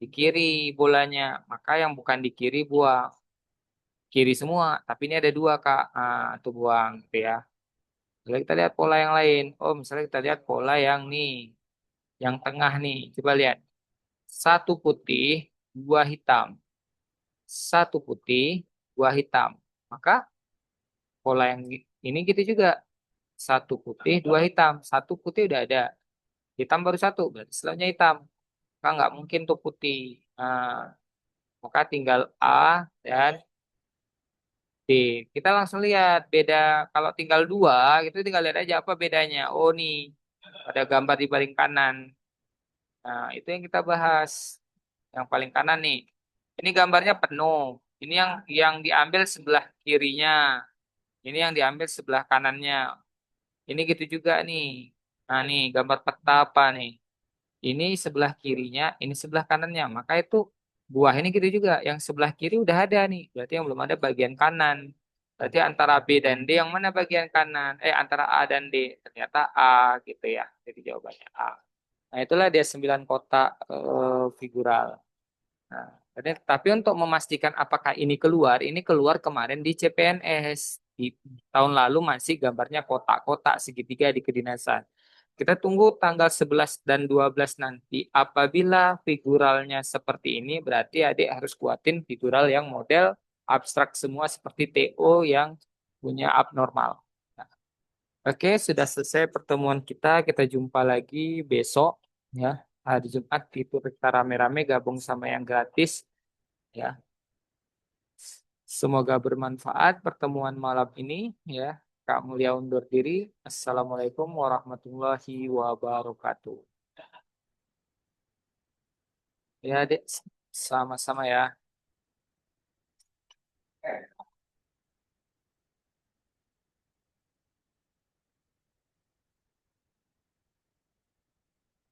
kiri bolanya. Maka yang bukan di kiri buang. Kiri semua, tapi ini ada dua Kak. Itu buang gitu ya. Lalu kita lihat pola yang lain. Oh, misalnya kita lihat pola yang nih, yang tengah nih. Coba lihat. Satu putih, dua hitam. Satu putih, dua hitam. Maka pola yang ini gitu juga. Satu putih, dua hitam. Satu putih udah ada. Hitam baru satu, berarti setelahnya hitam. Maka nggak mungkin tuh putih. Nah, maka tinggal A dan D. Kita langsung lihat beda. Kalau tinggal dua, gitu tinggal lihat aja apa bedanya. Oh nih, ada gambar di paling kanan. Nah, itu yang kita bahas. Yang paling kanan nih. Ini gambarnya penuh. Ini yang diambil sebelah kirinya. Ini yang diambil sebelah kanannya. Ini gitu juga nih. Nah, nih gambar peta apa nih? Ini sebelah kirinya, ini sebelah kanannya. Maka itu buah ini gitu juga. Yang sebelah kiri udah ada nih. Berarti yang belum ada bagian kanan. Berarti antara B dan D yang mana bagian kanan? Antara A dan D. Ternyata A gitu ya. Jadi jawabannya A. Nah, itulah dia 9 kotak figural. Nah, tapi untuk memastikan apakah ini keluar kemarin di CPNS. Di tahun lalu masih gambarnya kotak-kotak segitiga di kedinasan. Kita tunggu tanggal 11 dan 12 nanti. Apabila figuralnya seperti ini, berarti adik harus kuatin figural yang model abstrak semua seperti TO yang punya abnormal. Nah, oke, sudah selesai pertemuan kita. Kita jumpa lagi besok ya. Hari Jumat itu kita rame-rame gabung sama yang gratis ya. Semoga bermanfaat pertemuan malam ini ya. Kak Mulia undur diri. Assalamualaikum warahmatullahi wabarakatuh. Ya, Dek. Sama-sama ya.